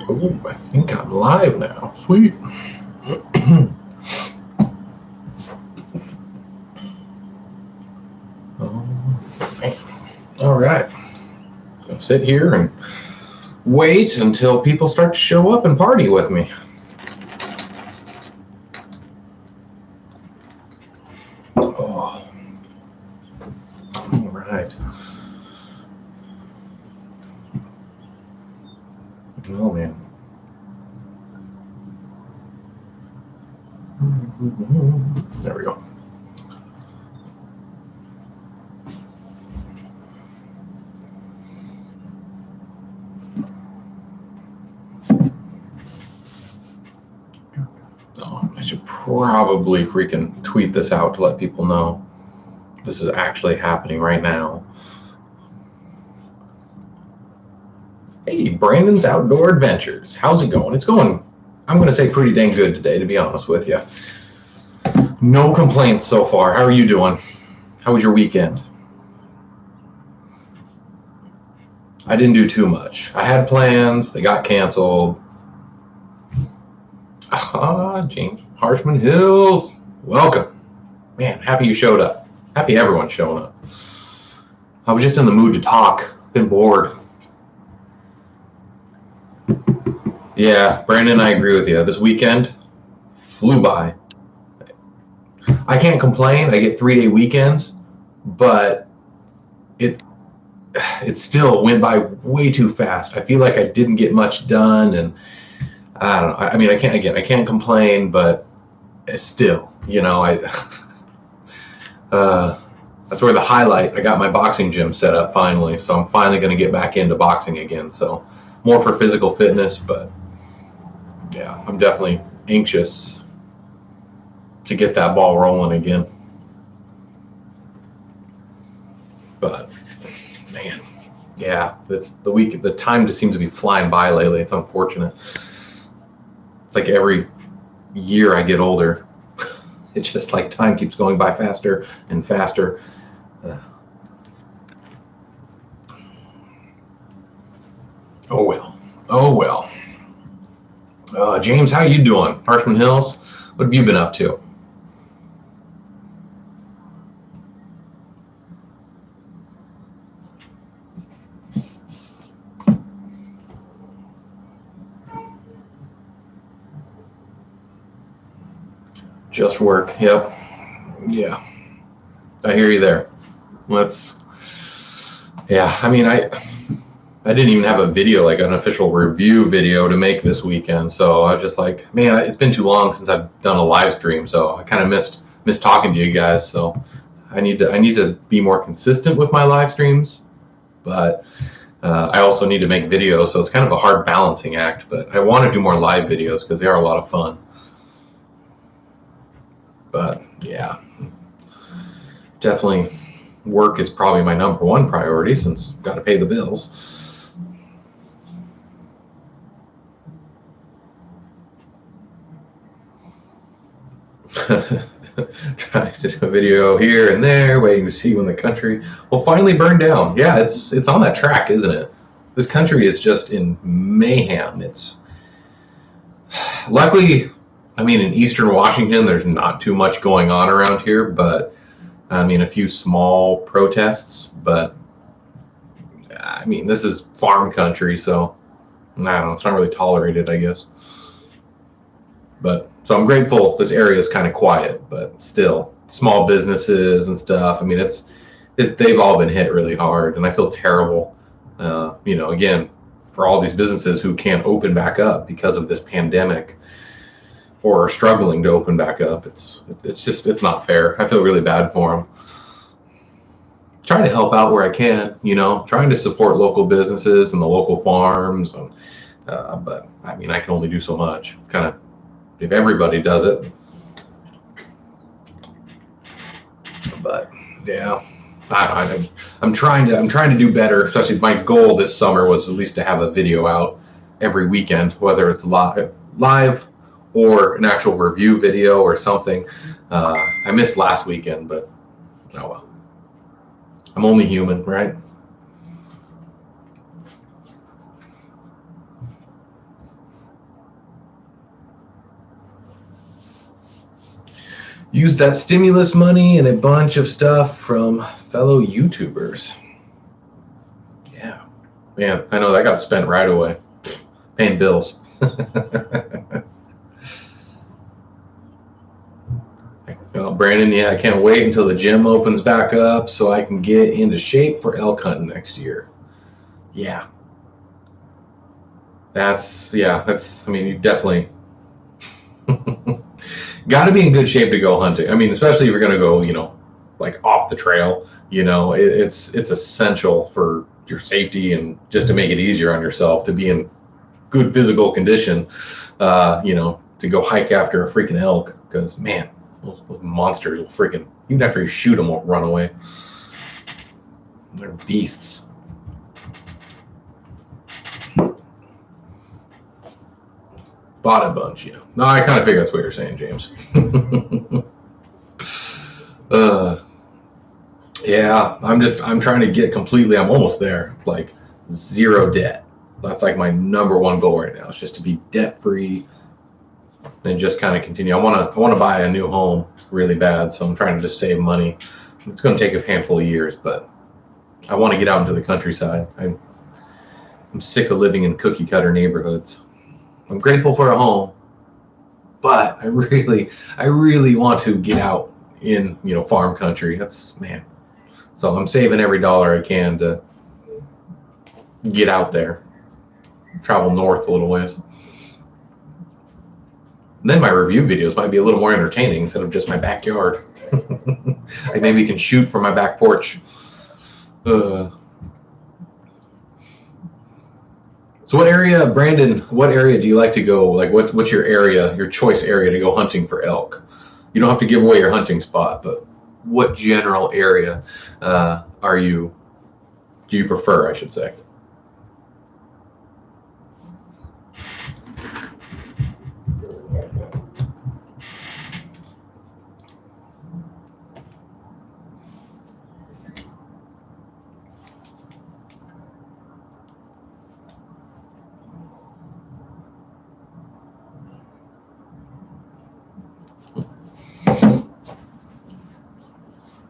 Oh, I think I'm live now. Sweet. All right. I'll sit here and wait until people start to show up and party with me. Oh. All right. Oh, man. There we go. Oh, I should probably freaking tweet this out to let people know this is actually happening right now. Hey, Brandon's Outdoor Adventures. How's it going? It's going, I'm going to say pretty dang good today, to be honest with you. No complaints so far. How are you doing? How was your weekend? I didn't do too much. I had plans. They got canceled. James Harshman Hills. Welcome. Man, happy you showed up. Happy everyone's showing up. I was just in the mood to talk. Been bored. Yeah, Brandon, I agree with you. This weekend flew by. I can't complain. I get 3-day weekends, but it still went by way too fast. I feel like I didn't get much done, and I don't know. I mean, I can't complain, but still, that's where the highlight. I got my boxing gym set up finally, so I'm finally going to get back into boxing again. So more for physical fitness, but yeah, I'm definitely anxious to get that ball rolling again. But man, yeah, the time just seems to be flying by lately. It's unfortunate. It's like every year I get older, it's just like time keeps going by faster and faster. Oh well. James, how you doing? Harshman Hills, what have you been up to? Just work. Yep. Yeah. I hear you there. I mean, I didn't even have a video, like an official review video to make this weekend. So I was just like, man, it's been too long since I've done a live stream. So I kind of missed talking to you guys. So I need to be more consistent with my live streams, but I also need to make videos. So it's kind of a hard balancing act, but I want to do more live videos because they are a lot of fun. But yeah, definitely work is probably my number one priority since I've got to pay the bills. Trying to do a video here and there, waiting to see when the country will finally burn down. Yeah, it's on that track, isn't it? This country is just in mayhem. It's luckily, I mean, in Eastern Washington, there's not too much going on around here, but I mean, a few small protests, but I mean, this is farm country, so I don't know, it's not really tolerated, I guess. But so I'm grateful this area is kind of quiet, but still, small businesses and stuff. I mean, they've all been hit really hard, and I feel terrible. Again, for all these businesses who can't open back up because of this pandemic or are struggling to open back up. It's not fair. I feel really bad for them. Trying to help out where I can, trying to support local businesses and the local farms, and but I mean, I can only do so much. It's kind of, if everybody does it. But yeah, I'm trying to do better. Especially my goal this summer was at least to have a video out every weekend, whether it's live or an actual review video or something. I missed last weekend, but oh well. I'm only human, right? used that stimulus money and a bunch of stuff from fellow YouTubers. Yeah, man, I know that got spent right away. Paying bills. Well, Brandon, yeah, I can't wait until the gym opens back up so I can get into shape for elk hunting next year. Yeah. I mean, you definitely got to be in good shape to go hunting. I mean, especially if you're going to go, like off the trail, it's essential for your safety and just to make it easier on yourself to be in good physical condition, to go hike after a freaking elk because, man, those monsters will freaking, even after you shoot them, won't run away. They're beasts. Bought a bunch, yeah. No, I kind of figured that's what you're saying, James. Yeah, I'm trying to get completely, I'm almost there, like zero debt. That's like my number one goal right now. It's just to be debt free and just kind of continue. I want to buy a new home really bad, so I'm trying to just save money. It's going to take a handful of years, but I want to get out into the countryside. I'm sick of living in cookie cutter neighborhoods. I'm grateful for a home, but I really want to get out in, farm country. Man. So I'm saving every dollar I can to get out there, travel north a little ways. And then my review videos might be a little more entertaining instead of just my backyard. Like maybe you can shoot from my back porch. So Brandon, what area do you like to go? Like what's your area, your choice area to go hunting for elk? You don't have to give away your hunting spot, but what general area do you prefer, I should say?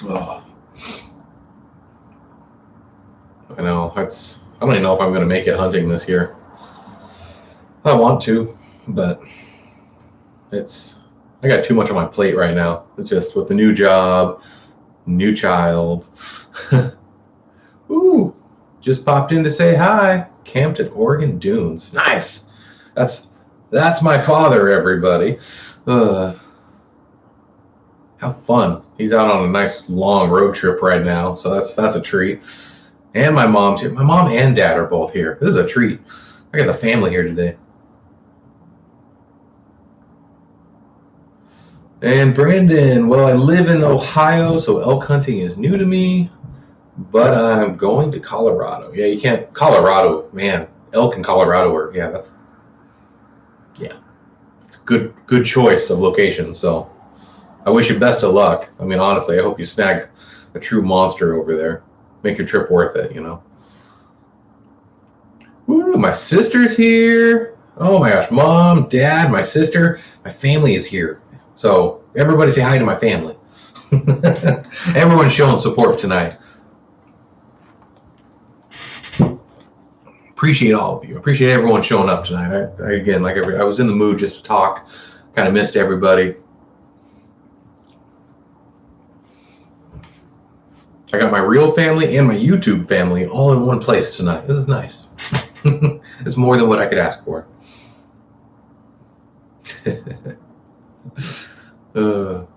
Oh, I know. I don't even know if I'm going to make it hunting this year. I want to, but I got too much on my plate right now. It's just with the new job, new child. Ooh, just popped in to say hi. Camped at Oregon Dunes. Nice. That's my father, everybody. How fun. He's out on a nice long road trip right now, so that's a treat. And my mom too. My mom and dad are both here. This is a treat. I got the family here today. And Brandon, well, I live in Ohio, so elk hunting is new to me, but I'm going to Colorado. Yeah, you can't, Colorado, man, elk in Colorado are, it's a good choice of location, so I wish you best of luck. I mean, honestly, I hope you snag a true monster over there. Make your trip worth it, Ooh, my sister's here. Oh my gosh, mom, dad, my sister, my family is here. So everybody say hi to my family. Everyone's showing support tonight. Appreciate all of you. Appreciate everyone showing up tonight. I was in the mood just to talk. Kind of missed everybody. I got my real family and my YouTube family all in one place tonight. This is nice. It's more than what I could ask for. And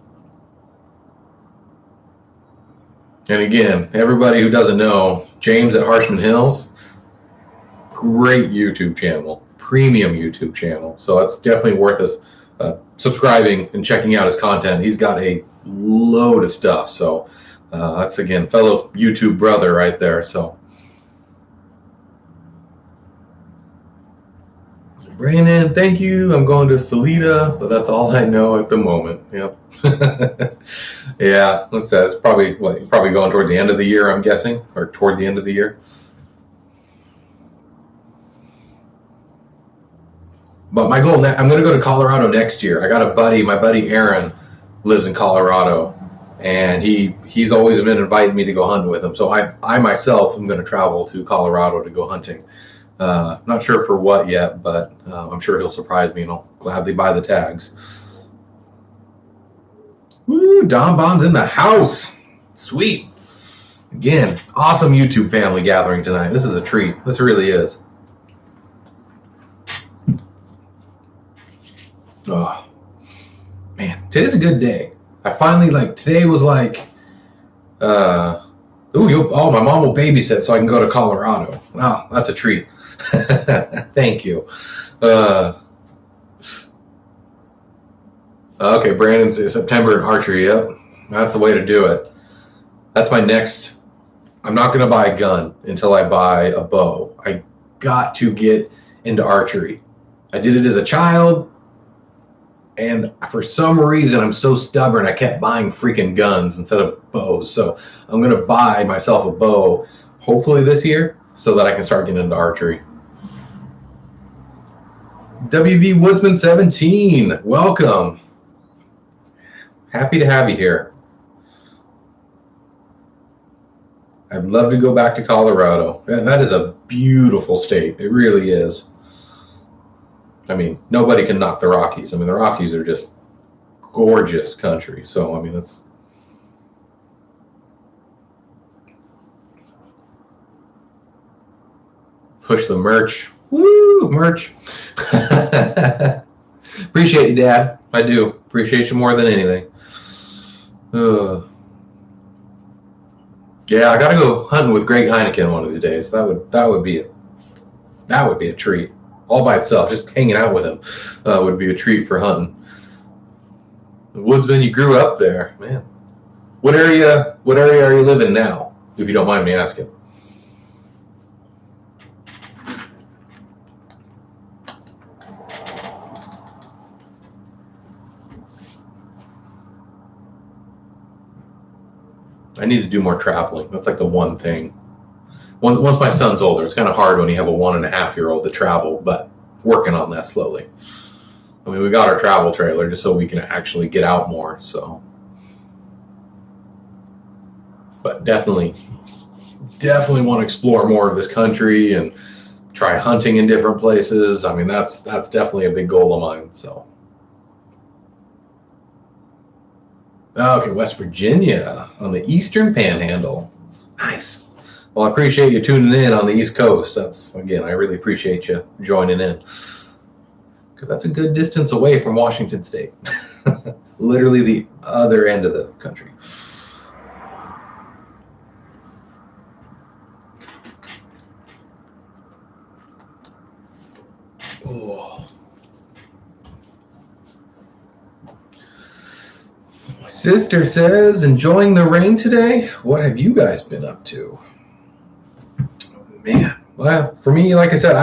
again, everybody who doesn't know, James at Harshman Hills, great YouTube channel, premium YouTube channel. So it's definitely worth us subscribing and checking out his content. He's got a load of stuff. So that's, again, fellow YouTube brother right there. So Brandon, thank you. I'm going to Salida, but that's all I know at the moment. Yep. Yeah, it's probably going toward the end of the year, I'm guessing, or toward the end of the year. But my goal, I'm going to go to Colorado next year. I got my buddy Aaron lives in Colorado, and he's always been inviting me to go hunting with him. So I myself am going to travel to Colorado to go hunting. Not sure for what yet, but I'm sure he'll surprise me, and I'll gladly buy the tags. Woo, Don Bond's in the house. Sweet. Again, awesome YouTube family gathering tonight. This is a treat. This really is. Oh, man, today's a good day. I finally, today was my mom will babysit so I can go to Colorado. Wow, that's a treat. Thank you. Okay, Brandon's September archery. Yep, that's the way to do it. That's my next. I'm not going to buy a gun until I buy a bow. I got to get into archery. I did it as a child, and for some reason, I'm so stubborn, I kept buying freaking guns instead of bows. So I'm going to buy myself a bow, hopefully this year, so that I can start getting into archery. WV Woodsman 17, welcome. Happy to have you here. I'd love to go back to Colorado. That is a beautiful state. It really is. I mean, nobody can knock the Rockies. I mean, the Rockies are just gorgeous country. So, I mean, it's push the merch. Woo, merch. Appreciate you, Dad. I do. Appreciate you more than anything. Yeah, I gotta go hunting with Greg Heineken one of these days. That would be a treat. All by itself, just hanging out with him would be a treat for hunting. Woodsman, you grew up there, man. What area are you living now, if you don't mind me asking? I need to do more traveling. That's like the one thing. Once my son's older, it's kind of hard when you have a 1.5-year-old to travel, but working on that slowly. I mean, we got our travel trailer just so we can actually get out more. So, but definitely want to explore more of this country and try hunting in different places. I mean, that's definitely a big goal of mine. So, okay, West Virginia on the Eastern Panhandle. Nice. Well, I appreciate you tuning in on the East Coast. Again, I really appreciate you joining in, because that's a good distance away from Washington State. Literally the other end of the country. Oh. My sister says, enjoying the rain today? What have you guys been up to? Man, well, for me, like I said,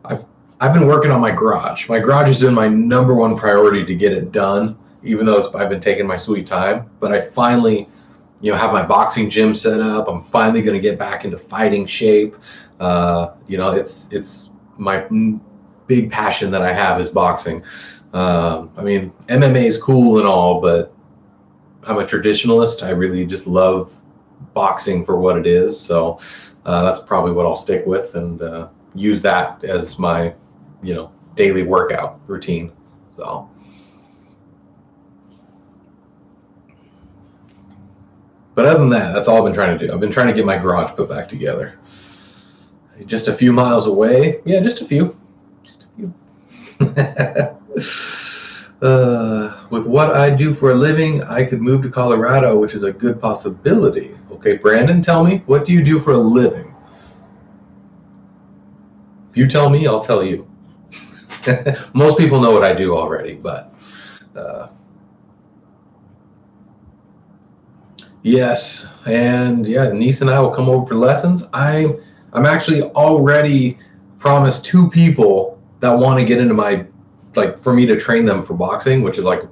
I've been working on my garage. My garage has been my number one priority to get it done, even though I've been taking my sweet time. But I finally, have my boxing gym set up. I'm finally going to get back into fighting shape. It's my big passion that I have is boxing. I mean, MMA is cool and all, but I'm a traditionalist. I really just love boxing for what it is. So that's probably what I'll stick with and use that as my, daily workout routine. So. But other than that, that's all I've been trying to do. I've been trying to get my garage put back together. Just a few miles away. Yeah, just a few. With what I do for a living, I could move to Colorado, which is a good possibility. Okay, Brandon, tell me, what do you do for a living? If you tell me, I'll tell you. Most people know what I do already, but yes, and yeah, niece and I will come over for lessons. I'm actually already promised 2 people that want to get into for me to train them for boxing, which is like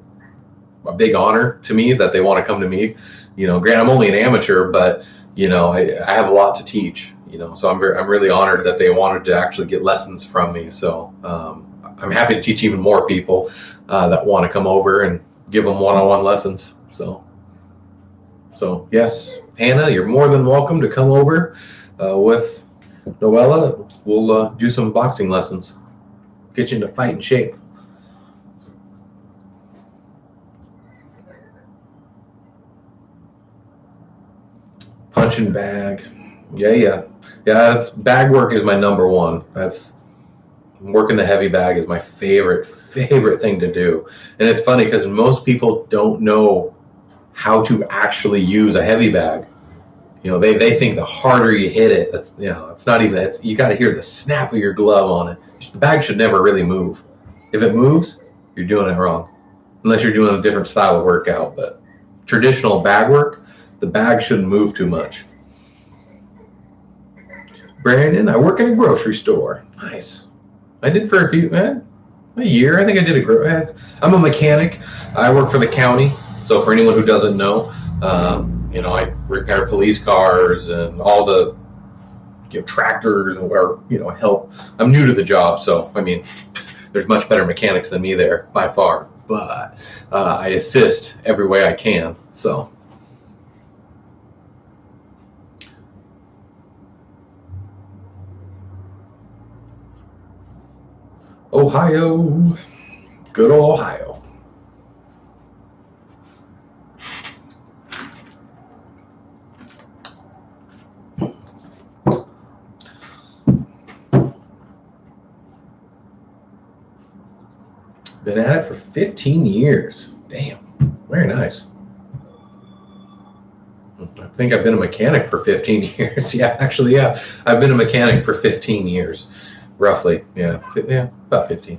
a big honor to me that they want to come to me. Granted, I'm only an amateur, but I have a lot to teach. So I'm really honored that they wanted to actually get lessons from me. So I'm happy to teach even more people that want to come over and give them one-on-one lessons. So yes, Hannah, you're more than welcome to come over with Noella. We'll do some boxing lessons, get you into fighting shape. Punching bag. Yeah. That's, bag work is my number one. That's working the heavy bag is my favorite thing to do. And it's funny because most people don't know how to actually use a heavy bag. They think the harder you hit it, it's not even, you got to hear the snap of your glove on it. The bag should never really move. If it moves, you're doing it wrong, unless you're doing a different style of workout. But traditional bag work, the bag shouldn't move too much. Brandon, I work in a grocery store. Nice. I did for a year. I think I did I'm a mechanic. I work for the county. So for anyone who doesn't know, I repair police cars and all the tractors or help. I'm new to the job, so there's much better mechanics than me there by far. But I assist every way I can. So. Ohio, good old Ohio. Been at it for 15 years. Damn, very nice. I think I've been a mechanic for 15 years. Yeah, actually, yeah. I've been a mechanic for 15 years, roughly. Yeah, about 15.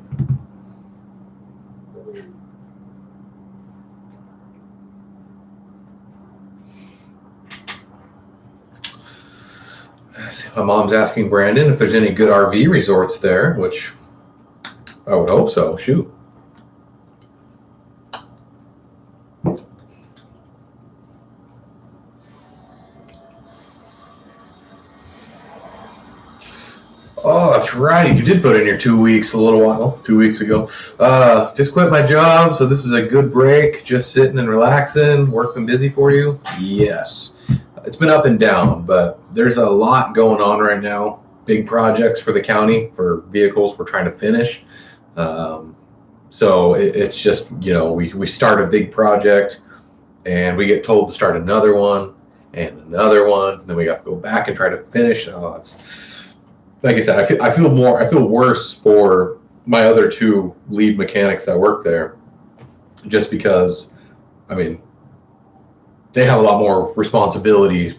My mom's asking Brandon if there's any good RV resorts there, which I would hope so. Shoot. Oh, that's right. You did put in your 2 weeks 2 weeks ago. Just quit my job, so this is a good break. Just sitting and relaxing. Work been busy for you? Yes. It's been up and down, but there's a lot going on right now. Big projects for the county for vehicles we're trying to finish. So it's just, we start a big project and we get told to start another one and another one. Then we have to go back and try to finish. Oh, it's like I said, I feel worse for my other two lead mechanics that work there, just because, they have a lot more responsibilities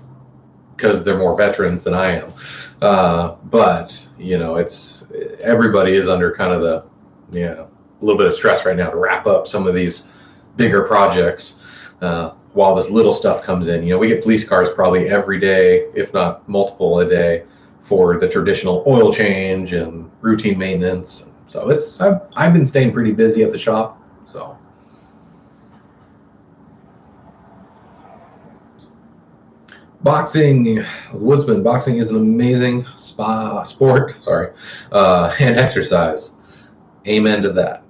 because they're more veterans than I am. But it's everybody is under kind of a little bit of stress right now to wrap up some of these bigger projects while this little stuff comes in. We get police cars probably every day, if not multiple a day, for the traditional oil change and routine maintenance. So I've been staying pretty busy at the shop. So. Boxing, Woodsman, boxing is an amazing sport, and exercise. Amen to that.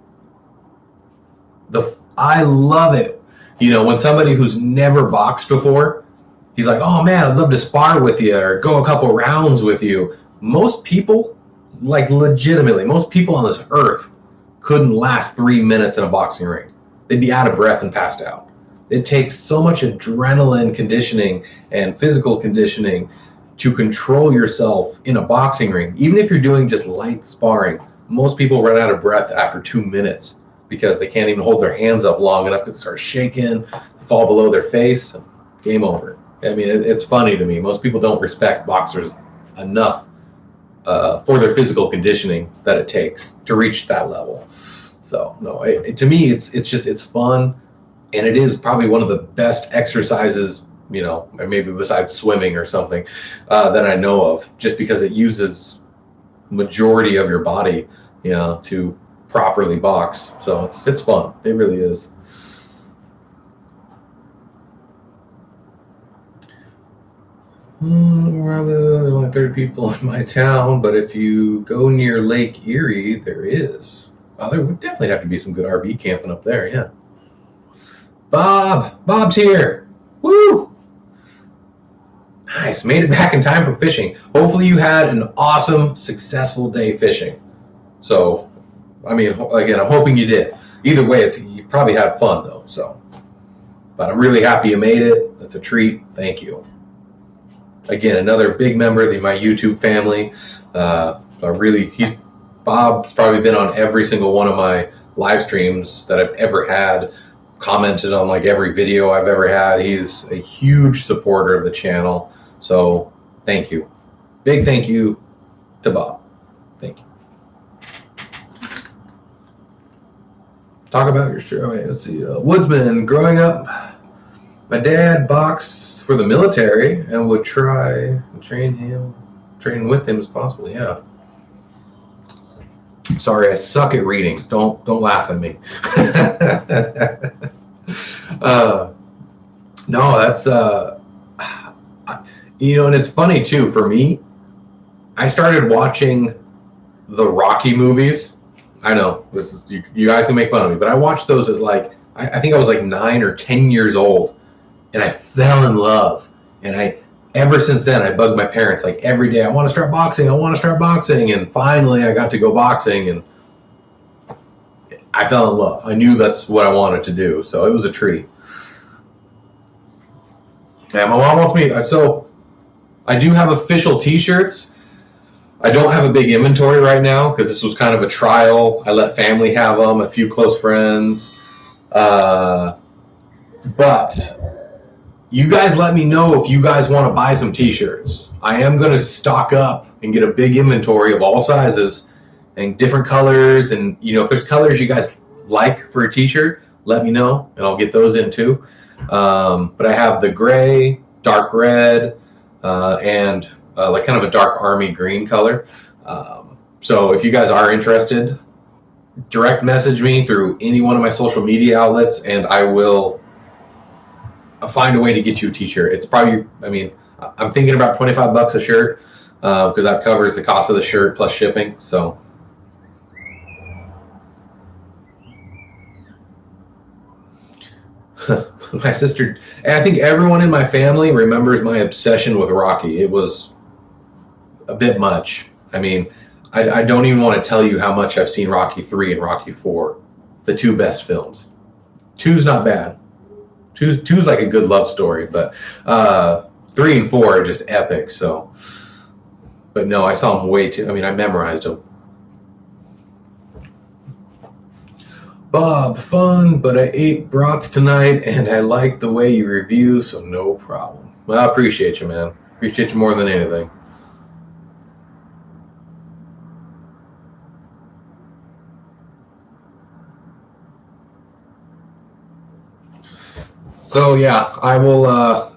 I love it. When somebody who's never boxed before, he's like, oh man, I'd love to spar with you or go a couple rounds with you. Most people, legitimately, most people on this earth couldn't last 3 minutes in a boxing ring. They'd be out of breath and passed out. It takes so much adrenaline conditioning and physical conditioning to control yourself in a boxing ring. Even if you're doing just light sparring, most people run out of breath after 2 minutes because they can't even hold their hands up long enough to start shaking, fall below their face, and game over. It's funny to me. Most people don't respect boxers enough for their physical conditioning that it takes to reach that level. So no, to me, it's fun. And it is probably one of the best exercises, maybe besides swimming or something, that I know of, just because it uses majority of your body, to properly box. So it's fun. It really is. There's only 30 people in my town, but if you go near Lake Erie, there is. Oh, there would definitely have to be some good RV camping up there, yeah. Bob's here. Woo! Nice, made it back in time for fishing. Hopefully you had an awesome, successful day fishing. So, I mean, again, I'm hoping you did. Either way, you probably had fun though. So, but I'm really happy you made it. That's a treat. Thank you. Again, another big member of my YouTube family. Bob's probably been on every single one of my live streams that I've ever had, commented on like every video I've ever had. He's a huge supporter of the channel. So thank you. Big thank you to Bob. Thank you. Talk about your show. Let's see. Woodsman. Growing up, my dad boxed for the military and would try and train with him as possible. Yeah. Sorry, I suck at reading. Don't laugh at me. No, that's and it's funny too for me. I started watching the Rocky movies. I know you guys can make fun of me, but I watched those as like I think I was like 9 or 10 years old, and I fell in love. And ever since then, I bugged my parents like every day. I want to start boxing. And finally, I got to go boxing, and I fell in love. I knew that's what I wanted to do, so it was a treat. Yeah, my mom wants me. So I do have official T-shirts. I don't have a big inventory right now because this was kind of a trial. I let family have them, a few close friends, but you guys let me know if you guys want to buy some T-shirts. I am going to stock up and get a big inventory of all sizes and different colors. And, if there's colors you guys like for a T-shirt, let me know, and I'll get those in too. But I have the gray, dark red, and like kind of a dark army green color. So if you guys are interested, direct message me through any one of my social media outlets, and I will find a way to get you a T-shirt. It's probably, I'm thinking about $25 a shirt because that covers the cost of the shirt plus shipping. So my sister, and I think everyone in my family remembers my obsession with Rocky. It was a bit much. I don't even want to tell you how much I've seen Rocky 3 and Rocky 4, the two best films. 2's not bad. Two's like a good love story, but 3 and 4 are just epic. So, but no, I saw them way too. I memorized them. Bob, fun, but I ate brats tonight, and I like the way you review, so no problem. Well, I appreciate you, man. Appreciate you more than anything. So yeah, I will. I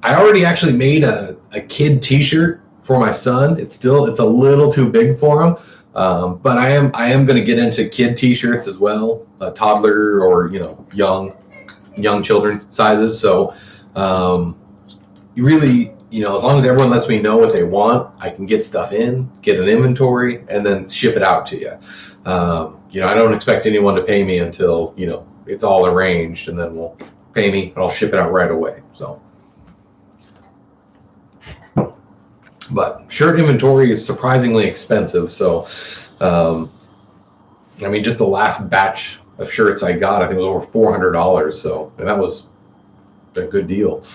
already actually made a kid T-shirt for my son. It's a little too big for him, but I am going to get into kid T-shirts as well, toddler or young children sizes. So you really as long as everyone lets me know what they want, I can get stuff in, get an inventory, and then ship it out to you. I don't expect anyone to pay me until it's all arranged, and then we'll pay me and I'll ship it out right away. So, but shirt inventory is surprisingly expensive. So, just the last batch of shirts I got, I think it was over $400. So, and that was a good deal.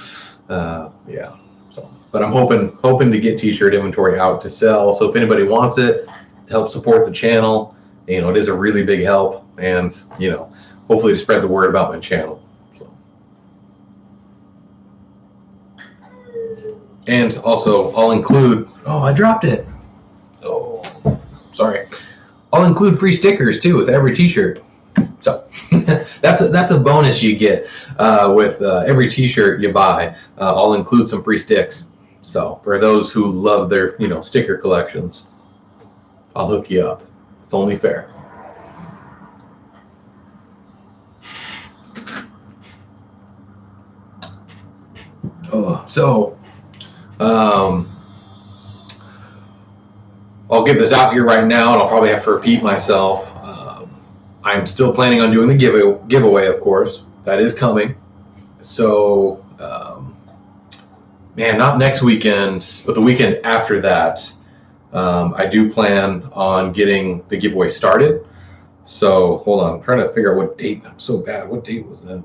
Yeah. So, but I'm hoping to get T-shirt inventory out to sell. So if anybody wants it to help support the channel, it is a really big help, and hopefully to spread the word about my channel. So. And also, I'll include. Oh, I dropped it. Oh, sorry. I'll include free stickers too with every T-shirt. So that's a bonus you get with every T-shirt you buy. I'll include some free sticks. So for those who love their sticker collections, I'll hook you up. It's only fair. Oh, so I'll get this out here right now, and I'll probably have to repeat myself. I'm still planning on doing the giveaway, of course. that is coming. So, man, not next weekend, but the weekend after that, I do plan on getting the giveaway started. So hold on, I'm trying to figure out what date. I'm so bad. What date was that?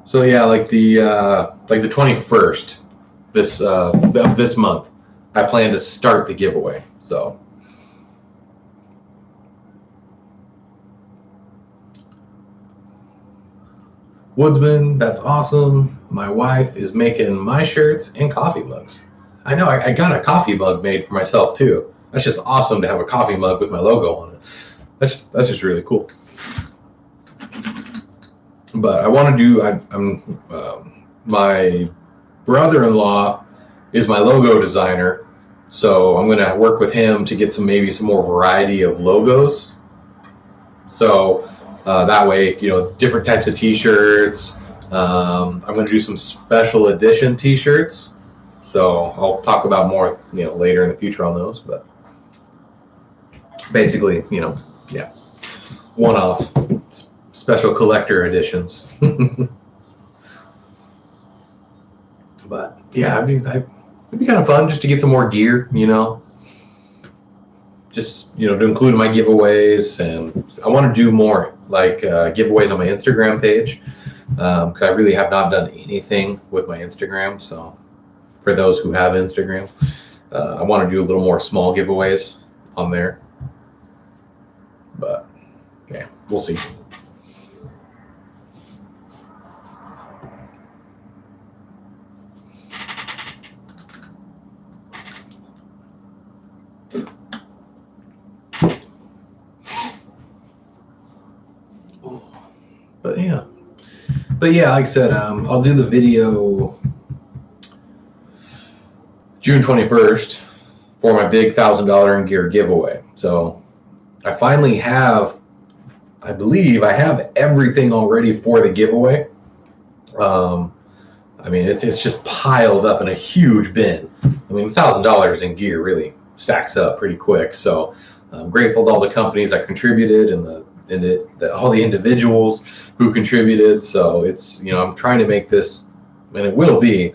So yeah, like the 21st of this month, I plan to start the giveaway. So Woodsman, that's awesome. My wife is making my shirts and coffee mugs. I know I got a coffee mug made for myself too. That's just awesome to have a coffee mug with my logo on it. That's just really cool. But I want to do. My brother-in-law is my logo designer, so I'm going to work with him to get maybe some more variety of logos. So that way, different types of T-shirts. I'm going to do some special edition T-shirts. So I'll talk about more, later in the future on those. But basically, yeah, one-off special collector editions. But yeah, I mean, it'd be kind of fun just to get some more gear, just to include in my giveaways, and I want to do more like giveaways on my Instagram page because I really have not done anything with my Instagram. So for those who have Instagram, I want to do a little more small giveaways on there. But yeah, we'll see. But yeah, like I said, I'll do the video June 21st for my big $1,000 in gear giveaway. So I finally have, I believe I have everything already for the giveaway. I mean, it's just piled up in a huge bin. I mean, $1,000 in gear really stacks up pretty quick. So I'm grateful to all the companies that contributed and all the individuals who contributed. So it's, I'm trying to make this, and it will be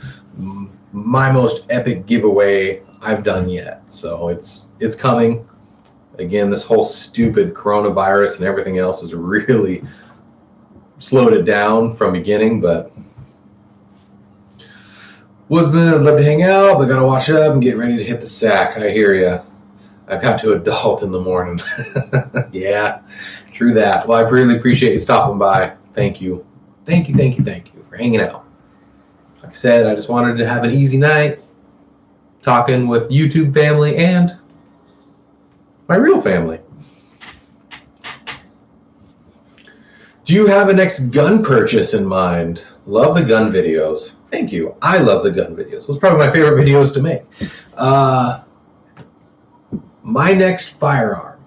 my most epic giveaway I've done yet. So it's coming. Again, this whole stupid coronavirus and everything else has really slowed it down from beginning, but Woodsman, I'd love to hang out, but gotta wash up and get ready to hit the sack. I hear ya. I've got to adult in the morning. Yeah, true that. Well, I really appreciate you stopping by. Thank you. Thank you for hanging out. Like I said, I just wanted to have an easy night talking with YouTube family and my real family. Do you have a next gun purchase in mind? Love the gun videos. Thank you. I love the gun videos. Those are probably my favorite videos to make. My next firearm.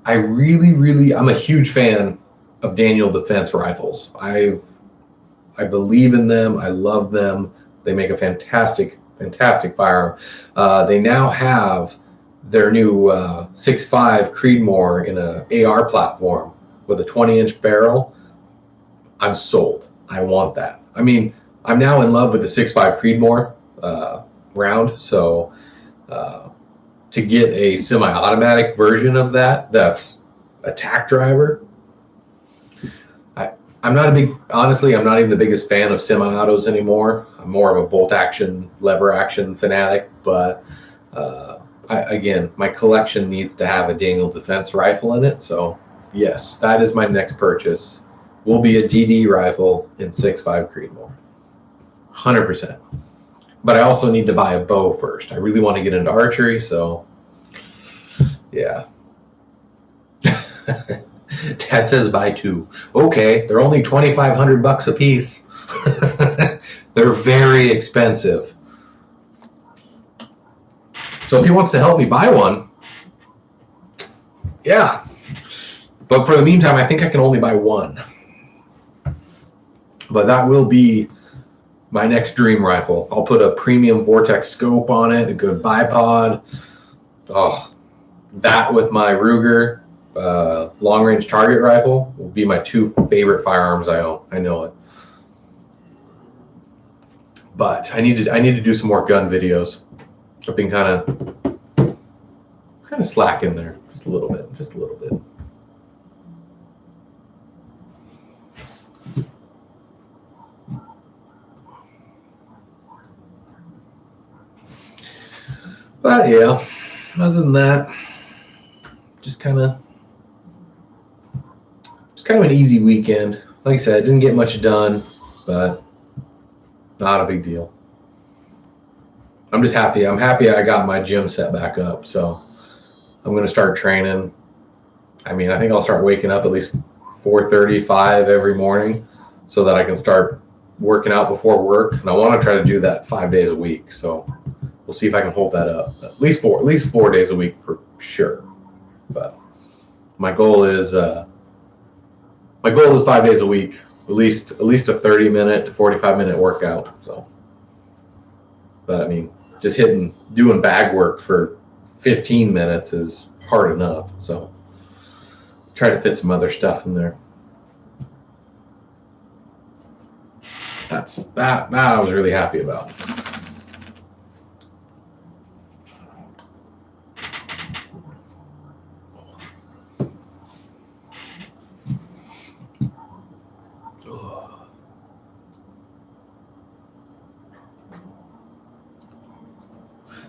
I'm a huge fan of Daniel Defense rifles. I believe in them. I love them. They make a fantastic firearm. They now have their new 6.5 Creedmoor in a AR platform with a 20-inch barrel. I'm sold. I want that. I mean, I'm now in love with the 6.5 Creedmoor round. So to get a semi-automatic version of that's a tack driver. I'm not even the biggest fan of semi-autos anymore. I'm more of a bolt action, lever action fanatic, but again, my collection needs to have a Daniel Defense rifle in it. So yes, that is my next purchase. Will be a DD rifle in 6.5 Creedmoor. 100%. But I also need to buy a bow first. I really want to get into archery, so yeah. Dad says buy two. Okay, they're only $2,500 a piece. They're very expensive. So if he wants to help me buy one, yeah. But for the meantime, I think I can only buy one. But that will be my next dream rifle. I'll put a premium Vortex scope on it, a good bipod. Oh, that with my Ruger long-range target rifle will be my two favorite firearms I own. I know it. But I need to do some more gun videos. I've been kind of slacking there, just a little bit. But yeah, other than that, just kind of an easy weekend. Like I said, I didn't get much done, but not a big deal. I'm just happy. I'm happy I got my gym set back up. So I'm going to start training. I mean, I think I'll start waking up at least 4:35 every morning so that I can start working out before work. And I want to try to do that 5 days a week. So we'll see if I can hold that up. At least 4 days a week for sure. But my goal is 5 days a week, at least a 30-minute to 45-minute workout. So, but I mean, just doing bag work for 15 minutes is hard enough. So try to fit some other stuff in there. That I was really happy about.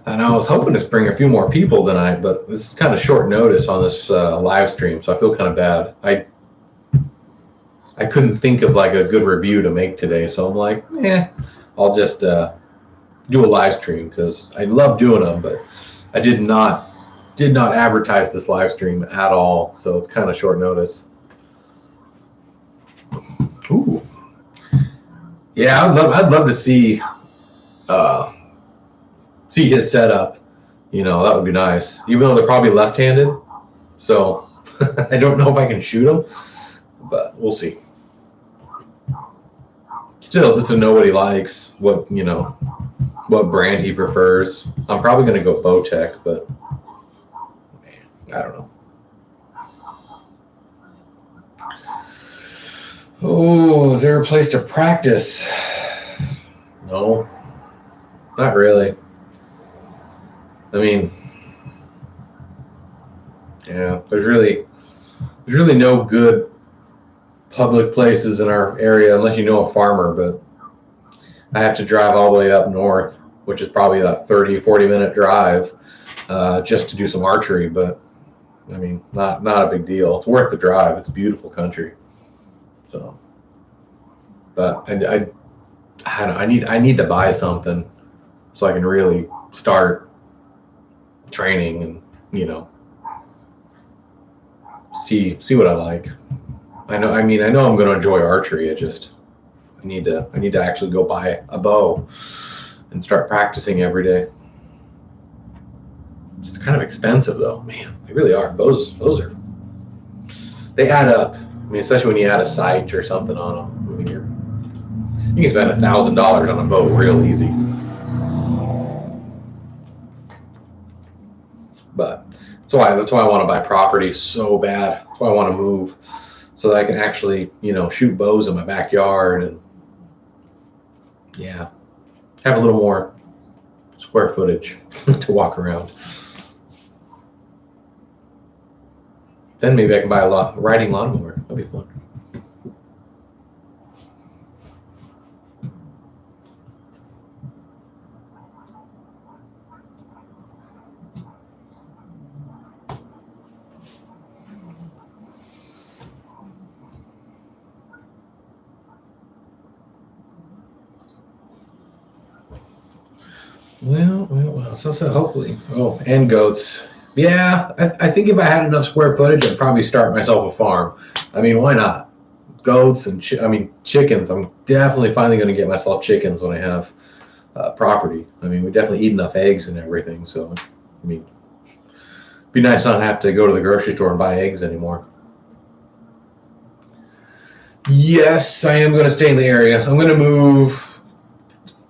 And I was hoping to bring a few more people tonight, but this is kind of short notice on this live stream, so I feel kind of bad. I couldn't think of like a good review to make today, so I'm like, I'll just do a live stream because I love doing them, but I did not advertise this live stream at all, so it's kind of short notice. Ooh, yeah, I'd love to see his setup. You know, that would be nice. Even though they're probably left-handed, so I don't know if I can shoot him, but we'll see. Still, just to know what he likes, what brand he prefers. I'm probably going to go Bowtech, but I don't know. Oh, is there a place to practice? No, not really. I mean, yeah, there's really no good public places in our area unless you know a farmer, but I have to drive all the way up north, which is probably a 30-40 minute drive just to do some archery, but I mean, not a big deal. It's worth the drive. It's a beautiful country. So, but I need to buy something so I can really start training and see what I like. I know I'm going to enjoy archery. I need to actually go buy a bow and start practicing every day. It's kind of expensive though, man. They really are. Bows they add up. I mean, especially when you add a sight or something on them. I mean, you can spend $1,000 on a bow real easy. But that's why I want to buy property so bad. That's why I want to move so that I can actually, shoot bows in my backyard and have a little more square footage to walk around. Then maybe I can buy a riding lawnmower. That'd be fun. Well, so hopefully. Oh, and goats. Yeah, I think if I had enough square footage, I'd probably start myself a farm. I mean, why not? Goats and chickens. I'm definitely finally going to get myself chickens when I have property. I mean, we definitely eat enough eggs and everything. So, I mean, it'd be nice not to have to go to the grocery store and buy eggs anymore. Yes, I am going to stay in the area. I'm going to move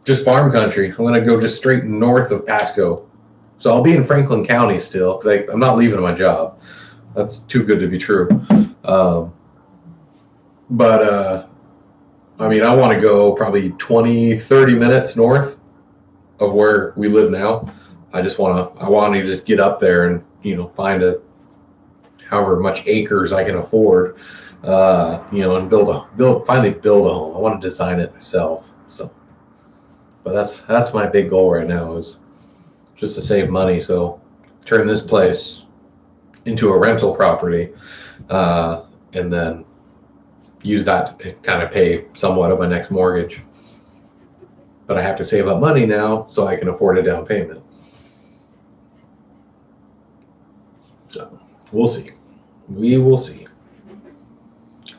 just farm country. I'm going to go just straight north of Pasco. So I'll be in Franklin County still because I'm not leaving my job. That's too good to be true. But I mean, I want to go probably 20, 30 minutes north of where we live now. I want to just get up there and, find however much acres I can afford, and finally build a home. I want to design it myself. So, but that's my big goal right now, is just to save money. So turn this place into a rental property, and then use that to kind of pay somewhat of my next mortgage. But I have to save up money now so I can afford a down payment. So we'll see. We will see.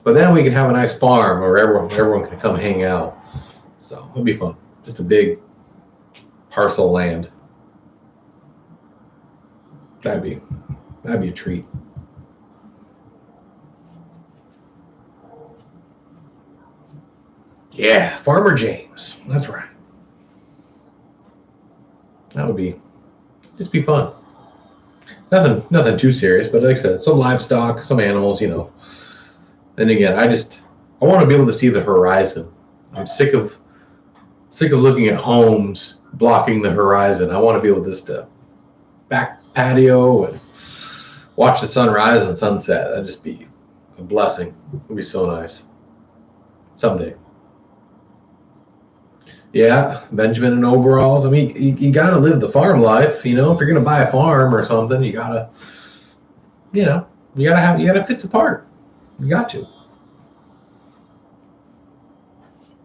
But then we can have a nice farm where everyone can come hang out. So it'll be fun. Just a big parcel of land. That'd be a treat. Yeah, Farmer James. That's right. That would just be fun. Nothing too serious, but like I said, some livestock, some animals, And again, I want to be able to see the horizon. I'm sick of looking at homes blocking the horizon. I want to be able to back patio and watch the sunrise and sunset. That'd just be a blessing. It'd be so nice. Someday. Yeah, Benjamin in overalls. I mean, you got to live the farm life, If you're going to buy a farm or something, you got to, you got to fit the part. You got to.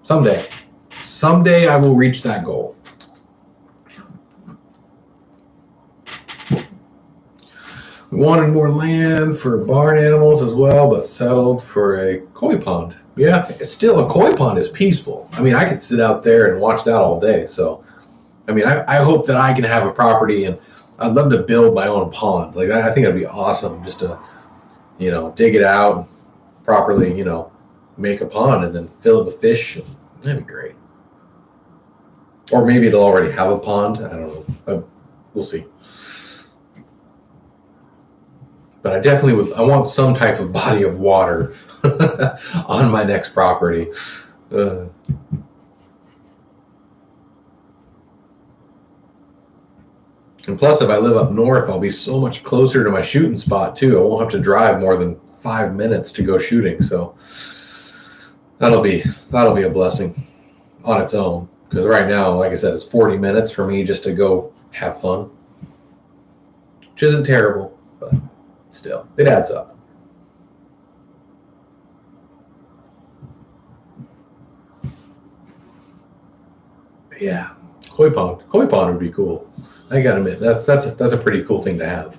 Someday I will reach that goal. We wanted more land for barn animals as well, but settled for a koi pond. Yeah, still a koi pond is peaceful. I mean, I could sit out there and watch that all day. So, I mean, I hope that I can have a property, and I'd love to build my own pond. Like, I think it'd be awesome just to, dig it out properly, make a pond and then fill it with fish. That'd be great. Or maybe it'll already have a pond. I don't know. We'll see. But I want some type of body of water on my next property. And plus, if I live up north, I'll be so much closer to my shooting spot too. I won't have to drive more than 5 minutes to go shooting. So that'll be a blessing on its own. Because right now, like I said, it's 40 minutes for me just to go have fun, which isn't terrible, but still, it adds up. But yeah, koi pond would be cool. I gotta admit, that's a pretty cool thing to have.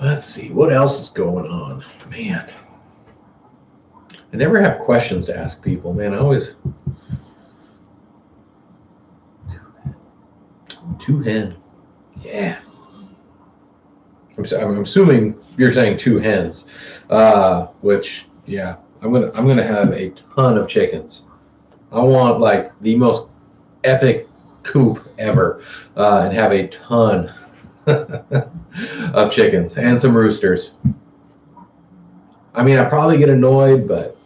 Let's see, what else is going on? Man, I never have questions to ask people, man. I always... Two hen. Yeah. I'm assuming you're saying two hens, which, yeah, I'm gonna have a ton of chickens. I want like the most epic coop ever, and have a ton of chickens and some roosters. I mean, I probably get annoyed, but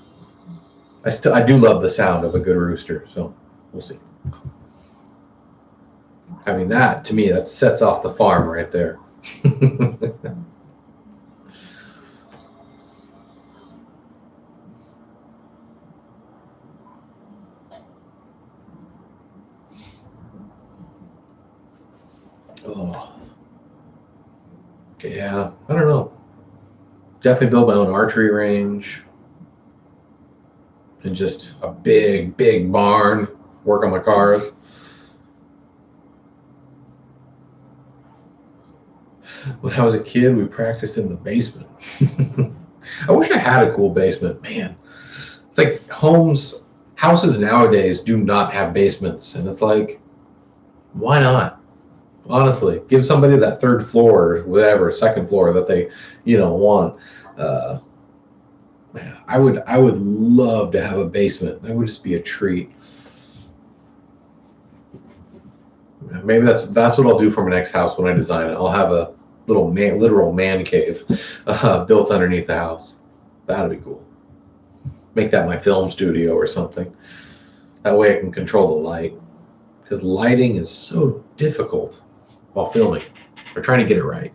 I do love the sound of a good rooster. So we'll see. I mean, that to me, that sets off the farm right there. Oh, yeah, I don't know. Definitely build my own archery range and just a big barn. Work on my cars. When I was a kid, we practiced in the basement. I wish I had a cool basement, man. It's like houses nowadays do not have basements, and it's like, why not? Honestly, give somebody that third floor, or whatever, second floor that they, want. Uh, I would love to have a basement. That would just be a treat. Maybe that's what I'll do for my next house when I design it. I'll have a literal man cave built underneath the house. That'd be cool. Make that my film studio or something. That way I can control the light, because lighting is so difficult while filming or trying to get it right.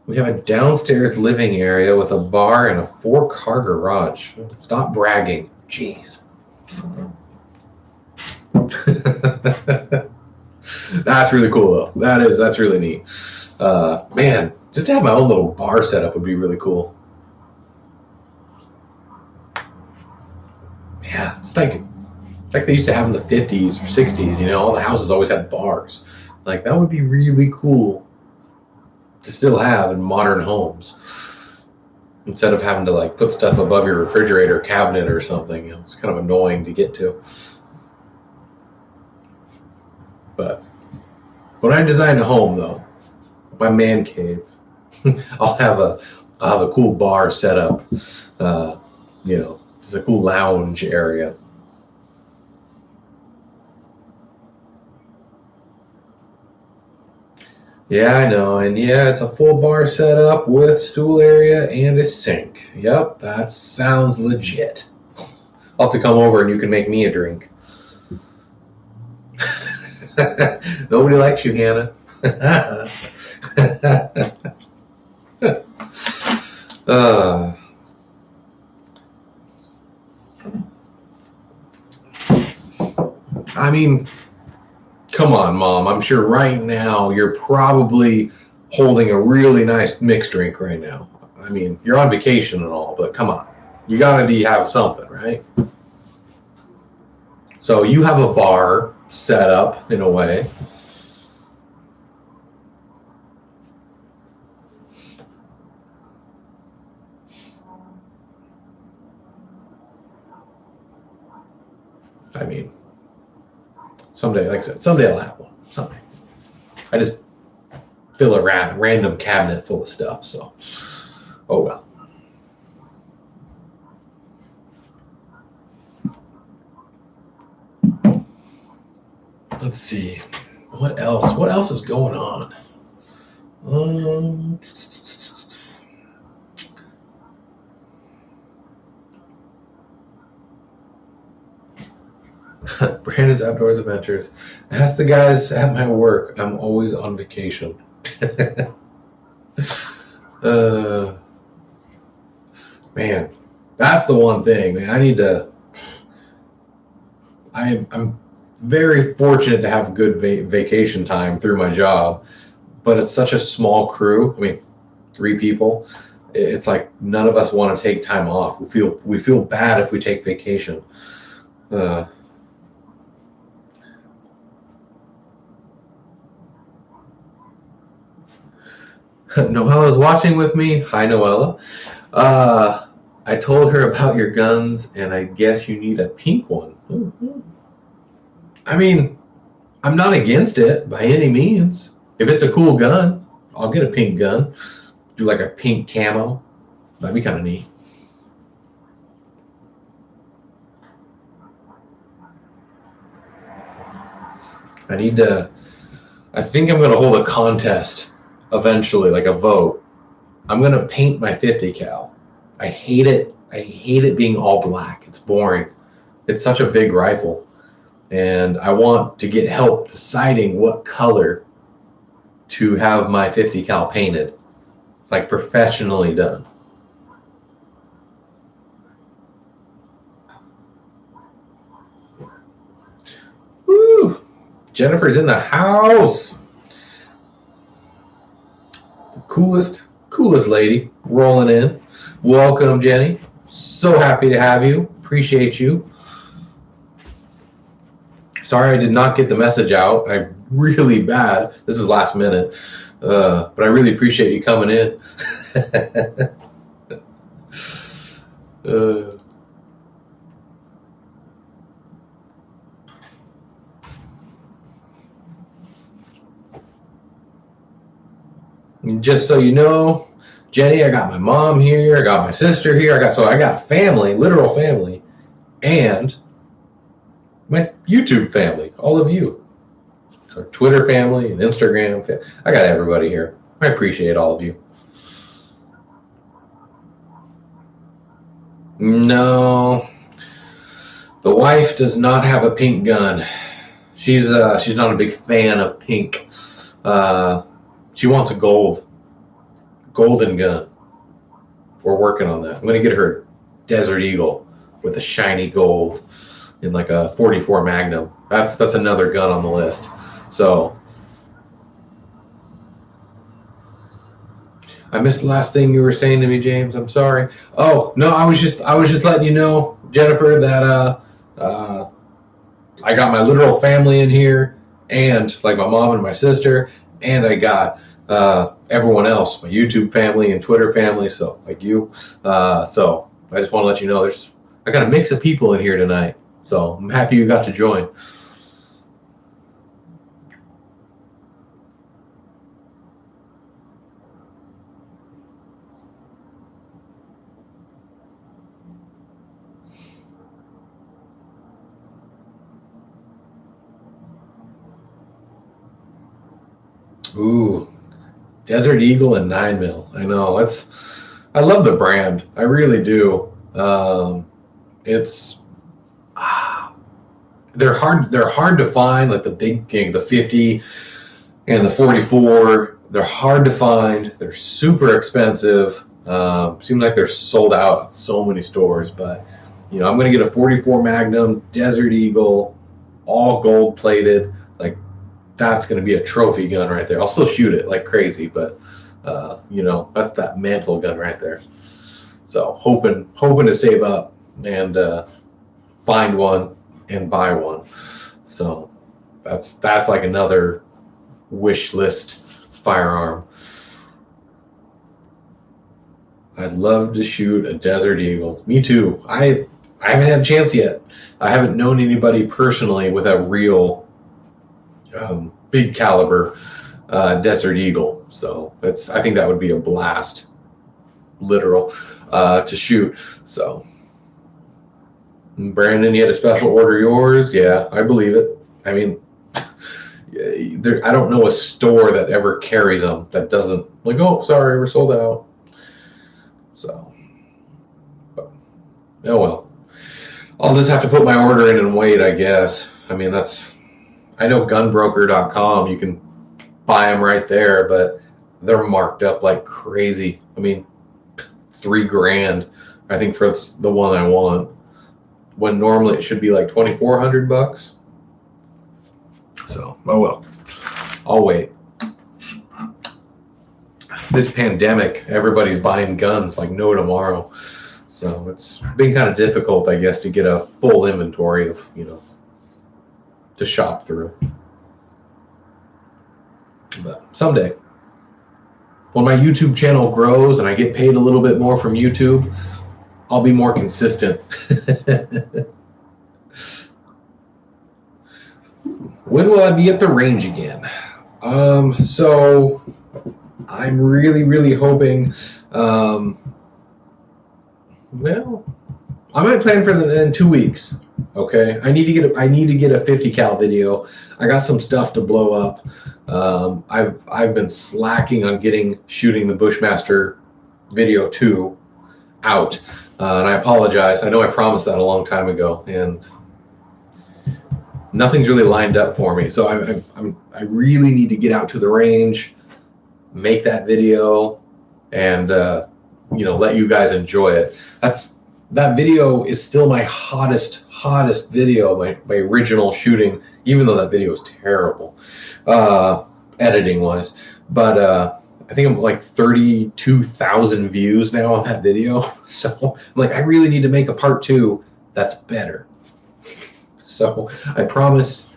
We have a downstairs living area with a bar and a 4-car garage. Stop bragging. Jeez. That's really cool though. That's really neat. Man, just to have my own little bar setup would be really cool. Yeah, it's like they used to have in the 50s or 60s. All the houses always had bars. Like, that would be really cool to still have in modern homes, instead of having to like put stuff above your refrigerator cabinet or something. It's kind of annoying to get to. But when I design a home, though, my man cave, I'll have a cool bar set up. Just a cool lounge area. Yeah, I know, and yeah, it's a full bar setup with stool area and a sink. Yep, that sounds legit. I'll have to come over and you can make me a drink. Nobody likes you, Hannah. I mean, come on, Mom. I'm sure right now you're probably holding a really nice mixed drink right now. I mean, you're on vacation and all, but come on. You gotta have something, right? So you have a bar set up in a way. I mean, someday, like I said, someday I'll have one. Someday. I just fill a random cabinet full of stuff, so oh well. Let's see. What else? What else is going on? Brandon's Outdoors Adventures. Ask the guys at my work. I'm always on vacation. Man, that's the one thing, man. I'm very fortunate to have good vacation time through my job, but it's such a small crew. I mean, 3 people. It's like none of us want to take time off. We feel bad if we take vacation. Noella's watching with me. Hi, Noella. I told her about your guns, and I guess you need a pink one. Mm-hmm. I mean, I'm not against it by any means. If it's a cool gun, I'll get a pink gun. Do like a pink camo. That'd be kind of neat. I think I'm going to hold a contest eventually, like a vote. I'm going to paint my 50 cal. I hate it. I hate it being all black. It's boring. It's such a big rifle. And I want to get help deciding what color to have my 50 cal painted, like professionally done. Woo! Jennifer's in the house. Coolest lady rolling in. Welcome, Jenny. So happy to have you. Appreciate you. Sorry I did not get the message out. I'm really bad. This is last minute. But I really appreciate you coming in. just so you know, Jenny, I got my mom here, I got my sister here, I got family, literal family, and my YouTube family, all of you. Our Twitter family and Instagram family. I got everybody here. I appreciate all of you. No, the wife does not have a pink gun. She's not a big fan of pink. She wants a golden gun. We're working on that. I'm gonna get her Desert Eagle with a shiny gold in like a 44 Magnum. That's another gun on the list. So I missed the last thing you were saying to me, James. I'm sorry. Oh no, I was just letting you know, Jennifer, that I got my literal family in here, and like my mom and my sister, and I got everyone else, my YouTube family and Twitter family. So like you. So I just want to let you know, I got a mix of people in here tonight. So I'm happy you got to join. Ooh, Desert Eagle and 9mm. I know, I love the brand. I really do. It's they're hard to find, like the big king, the 50 and the 44. They're hard to find. They're super expensive. Seem like they're sold out at so many stores, but I'm gonna get a 44 Magnum Desert Eagle, all gold plated. Like, that's going to be a trophy gun right there. I'll still shoot it like crazy, but that's that mantle gun right there. So hoping to save up and find one and buy one. So that's like another wish list firearm. I'd love to shoot a Desert Eagle. Me too. I haven't had a chance yet. I haven't known anybody personally with a real big caliber Desert Eagle. So I think that would be a blast, literal, to shoot. So Brandon, you had a special order yours? Yeah, I believe it. I mean, I don't know a store that ever carries them that doesn't, like, oh, sorry, we're sold out. So, but, oh well. I'll just have to put my order in and wait, I guess. I mean, I know gunbroker.com, you can buy them right there, but they're marked up like crazy. I mean, $3,000, I think, for the one I want, when normally it should be like $2,400. So, oh well, I'll wait. This pandemic, everybody's buying guns like no tomorrow. So it's been kind of difficult, I guess, to get a full inventory of, to shop through. But someday, when my YouTube channel grows and I get paid a little bit more from YouTube, I'll be more consistent. When will I be at the range again? So I'm really, really hoping, well, I might plan for in 2 weeks. Okay, I need to get a 50 cal video. I got some stuff to blow up. I've been slacking on shooting the Bushmaster video 2 out, and I apologize. I know I promised that a long time ago, and nothing's really lined up for me. So I really need to get out to the range, make that video, and let you guys enjoy it. That video is still my hottest video, my original shooting, even though that video is terrible, editing wise. But I think I'm like 32,000 views now on that video. So I'm like, I really need to make a part 2 that's better. So I promise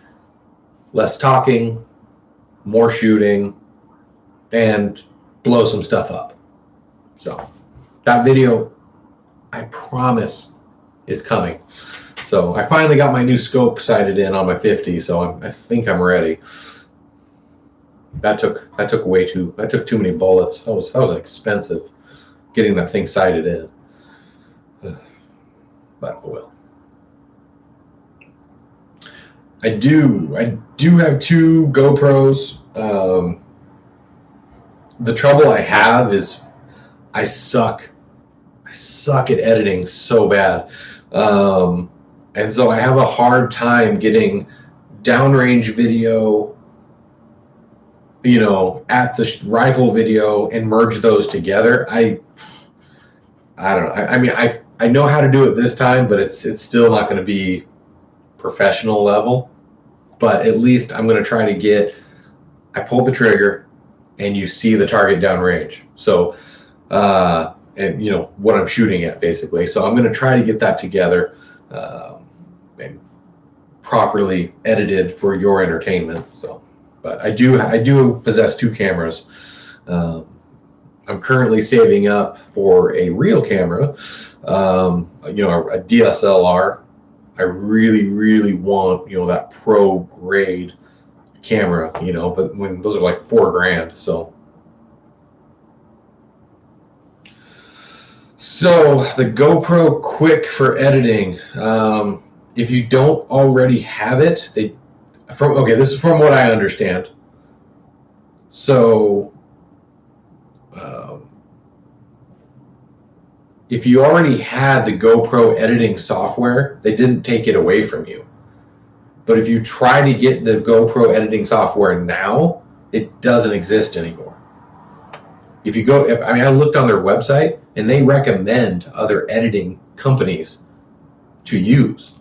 less talking, more shooting, and blow some stuff up. So that video, I promise, is coming. So I finally got my new scope sighted in on my 50, so I think I'm ready. That took too many bullets. That was expensive getting that thing sighted in. But oh well. I do have two GoPros. The trouble I have is I suck at editing so bad. And so I have a hard time getting downrange video, at the rifle video and merge those together. I don't know. I mean, I know how to do it this time, but it's still not going to be professional level. But at least I'm going to try to get. I pulled the trigger, and you see the target downrange. So, and what I'm shooting at basically. So I'm going to try to get that together and properly edited for your entertainment. So, but I do possess two cameras. I'm currently saving up for a real camera, a DSLR. I really, really want, that pro grade camera, but when those are like $4,000. So the GoPro Quick for editing. If you don't already have it, this is from what I understand. So if you already had the GoPro editing software, they didn't take it away from you. But if you try to get the GoPro editing software now, it doesn't exist anymore. I looked on their website and they recommend other editing companies to use.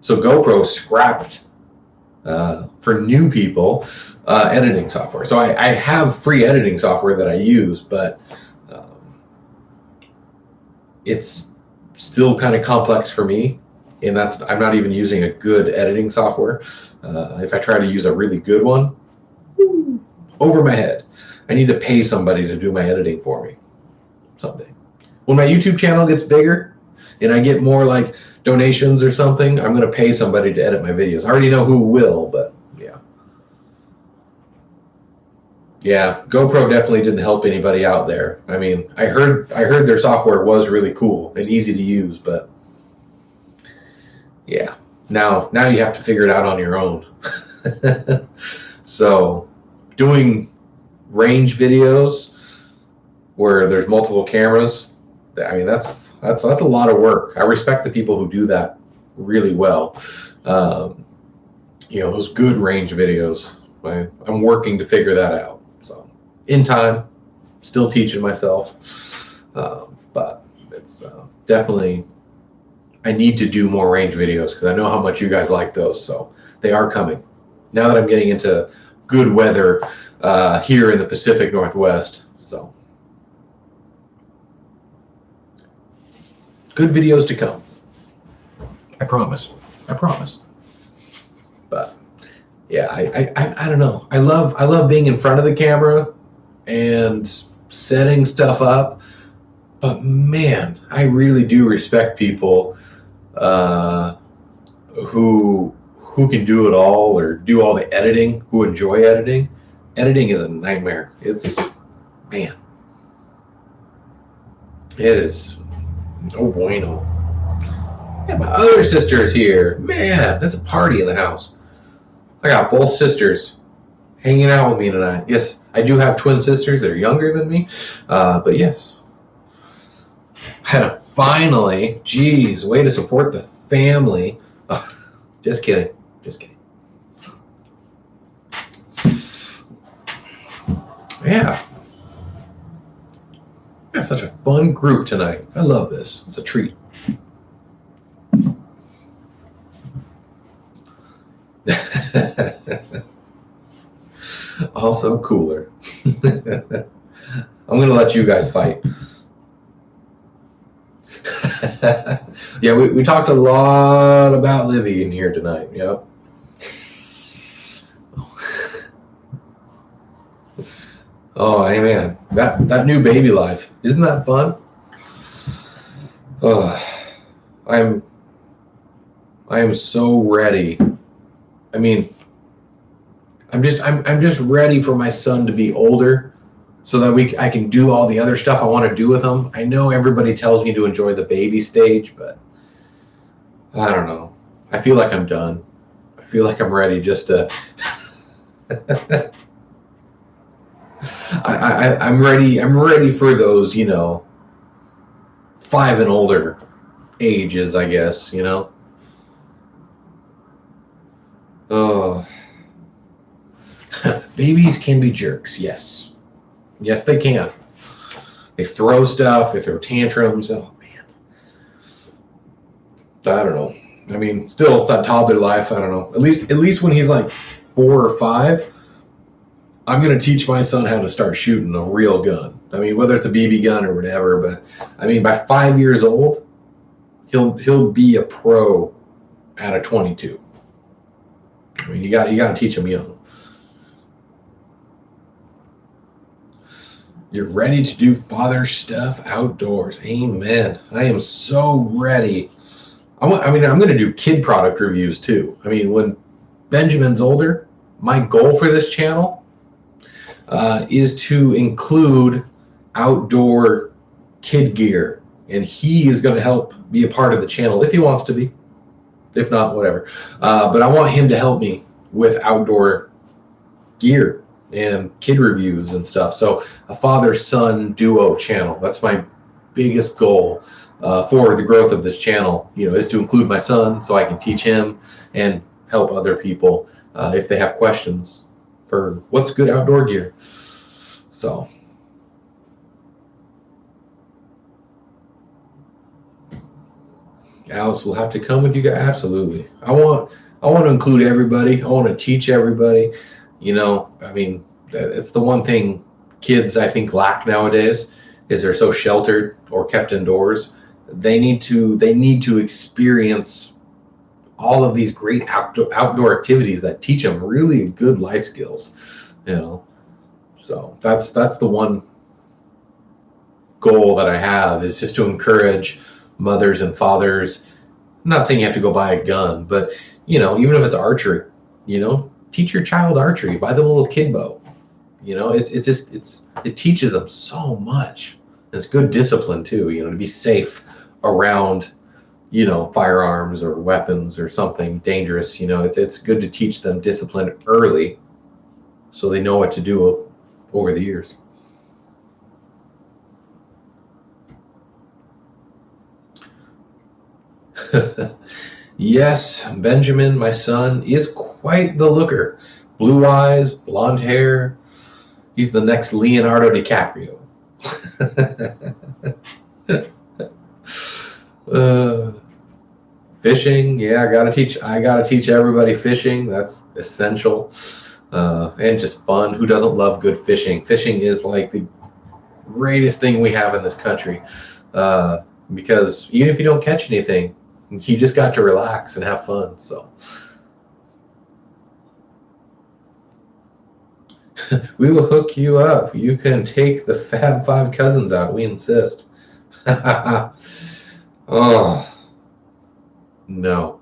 So GoPro scrapped for new people editing software. So I have free editing software that I use, but it's still kind of complex for me, and I'm not even using a good editing software. If I try to use a really good one, over my head. I need to pay somebody to do my editing for me someday. When my YouTube channel gets bigger and I get more like donations or something, I'm going to pay somebody to edit my videos. I already know who will, but yeah. Yeah, GoPro definitely didn't help anybody out there. I mean, I heard their software was really cool and easy to use, but yeah, now you have to figure it out on your own. So, doing range videos where there's multiple cameras, I mean, that's a lot of work. I respect the people who do that really well. Those good range videos. I'm working to figure that out. So, in time, still teaching myself, but it's definitely. I need to do more range videos because I know how much you guys like those. So they are coming. Now that I'm getting into good weather here in the Pacific Northwest, so good videos to come. I promise. But yeah, I don't know. I love being in front of the camera and setting stuff up. But man, I really do respect people who can do it all or do all the editing, who enjoy editing. Editing is a nightmare. Man, it is no bueno. Yeah, my other sister is here. Man, there's a party in the house. I got both sisters hanging out with me tonight. Yes, I do have twin sisters. They're younger than me, but yes. Had to finally, geez, way to support the family. Oh, just kidding. Yeah. Got such a fun group tonight. I love this. It's a treat. Also cooler. I'm going to let you guys fight. Yeah, we talked a lot about Livy in here tonight. Yep. Oh, amen. That new baby life, isn't that fun? I am so ready. I mean, I'm just ready for my son to be older so that I can do all the other stuff I want to do with him. I know everybody tells me to enjoy the baby stage, but I don't know. I feel like I'm done. I feel like I'm ready just to I'm ready for those, 5 and older ages, I guess, Oh, babies can be jerks, yes. Yes, they can. They throw stuff, they throw tantrums. Oh man. I don't know. I mean, still that toddler life, I don't know. At least when he's like 4 or 5, I'm gonna teach my son how to start shooting a real gun. I mean, whether it's a BB gun or whatever, but I mean by 5 years old, he'll be a pro at a 22. I mean, you got to teach him young. You're ready to do father stuff outdoors. Amen. I am so ready. I'm going to do kid product reviews too. I mean, when Benjamin's older, my goal for this channel is to include outdoor kid gear, and he is going to help be a part of the channel if he wants to be. If not, whatever. But I want him to help me with outdoor gear and kid reviews and stuff. So a father-son duo channel. That's my biggest goal for the growth of this channel, is to include my son so I can teach him and help other people if they have questions for what's good outdoor gear. So Alice will have to come with you guys. Absolutely. I want to include everybody. I want to teach everybody. I mean, it's the one thing kids I think lack nowadays is they're so sheltered or kept indoors. They need to experience all of these great outdoor activities that teach them really good life skills. So that's the one goal that I have, is just to encourage mothers and fathers. I'm not saying you have to go buy a gun, but even if it's archery, teach your child archery. Buy them a little kid bow. It teaches them so much. It's good discipline too. To be safe around, firearms or weapons or something dangerous. It's good to teach them discipline early, so they know what to do over the years. Yes, Benjamin, my son, is quite the looker. Blue eyes, blonde hair. He's the next Leonardo DiCaprio. Fishing, yeah, I gotta teach everybody fishing. That's essential. And just fun. Who doesn't love good fishing? Fishing is like the greatest thing we have in this country. Because even if you don't catch anything, you just got to relax and have fun. So we will hook you up. You can take the Fab Five cousins out. We insist. Oh no.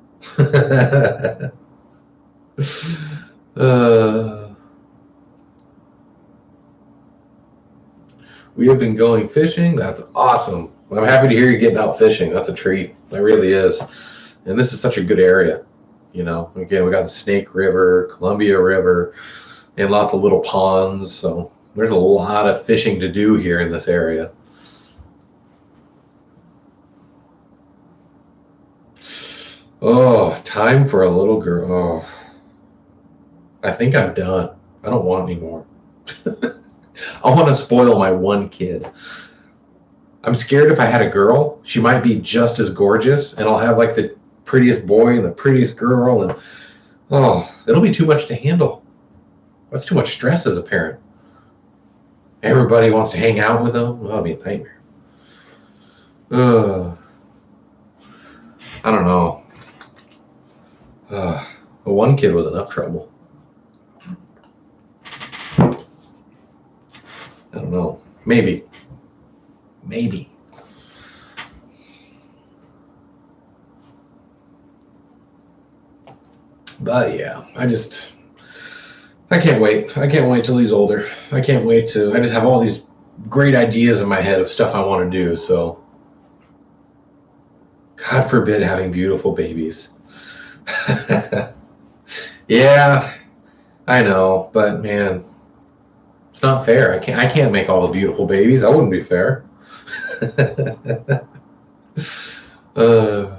We have been going fishing. That's awesome. I'm happy to hear you getting out fishing. That's a treat. That really is. And this is such a good area. Again, we got the Snake River, Columbia River, and lots of little ponds. So there's a lot of fishing to do here in this area. Oh, time for a little girl. Oh, I think I'm done. I don't want any more. I want to spoil my one kid. I'm scared if I had a girl, she might be just as gorgeous, and I'll have like the prettiest boy and the prettiest girl, and it'll be too much to handle. That's too much stress as a parent. Everybody wants to hang out with them. That'll be a nightmare. I don't know. One kid was enough trouble. I don't know. Maybe. But yeah, I can't wait. I can't wait till he's older. I can't wait to. I just have all these great ideas in my head of stuff I want to do. So, God forbid having beautiful babies. Yeah, I know, but man, it's not fair. I can't make all the beautiful babies. That wouldn't be fair. uh,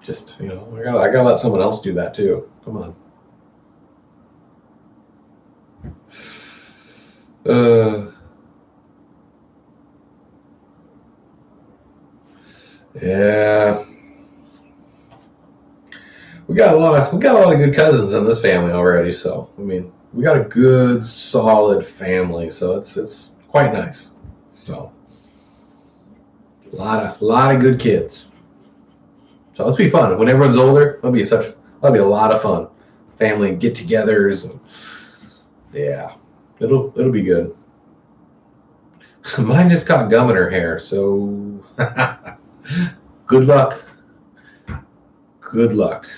just I gotta let someone else do that too. Come on. Uh, yeah, we got a lot of good cousins in this family already. So I mean, we got a good, solid family. So it's quite nice. So a lot of good kids. So let's be fun. When everyone's older, that'll be a lot of fun. Family get-togethers, and yeah, it'll be good. Mine just got gum in her hair, so good luck. Good luck.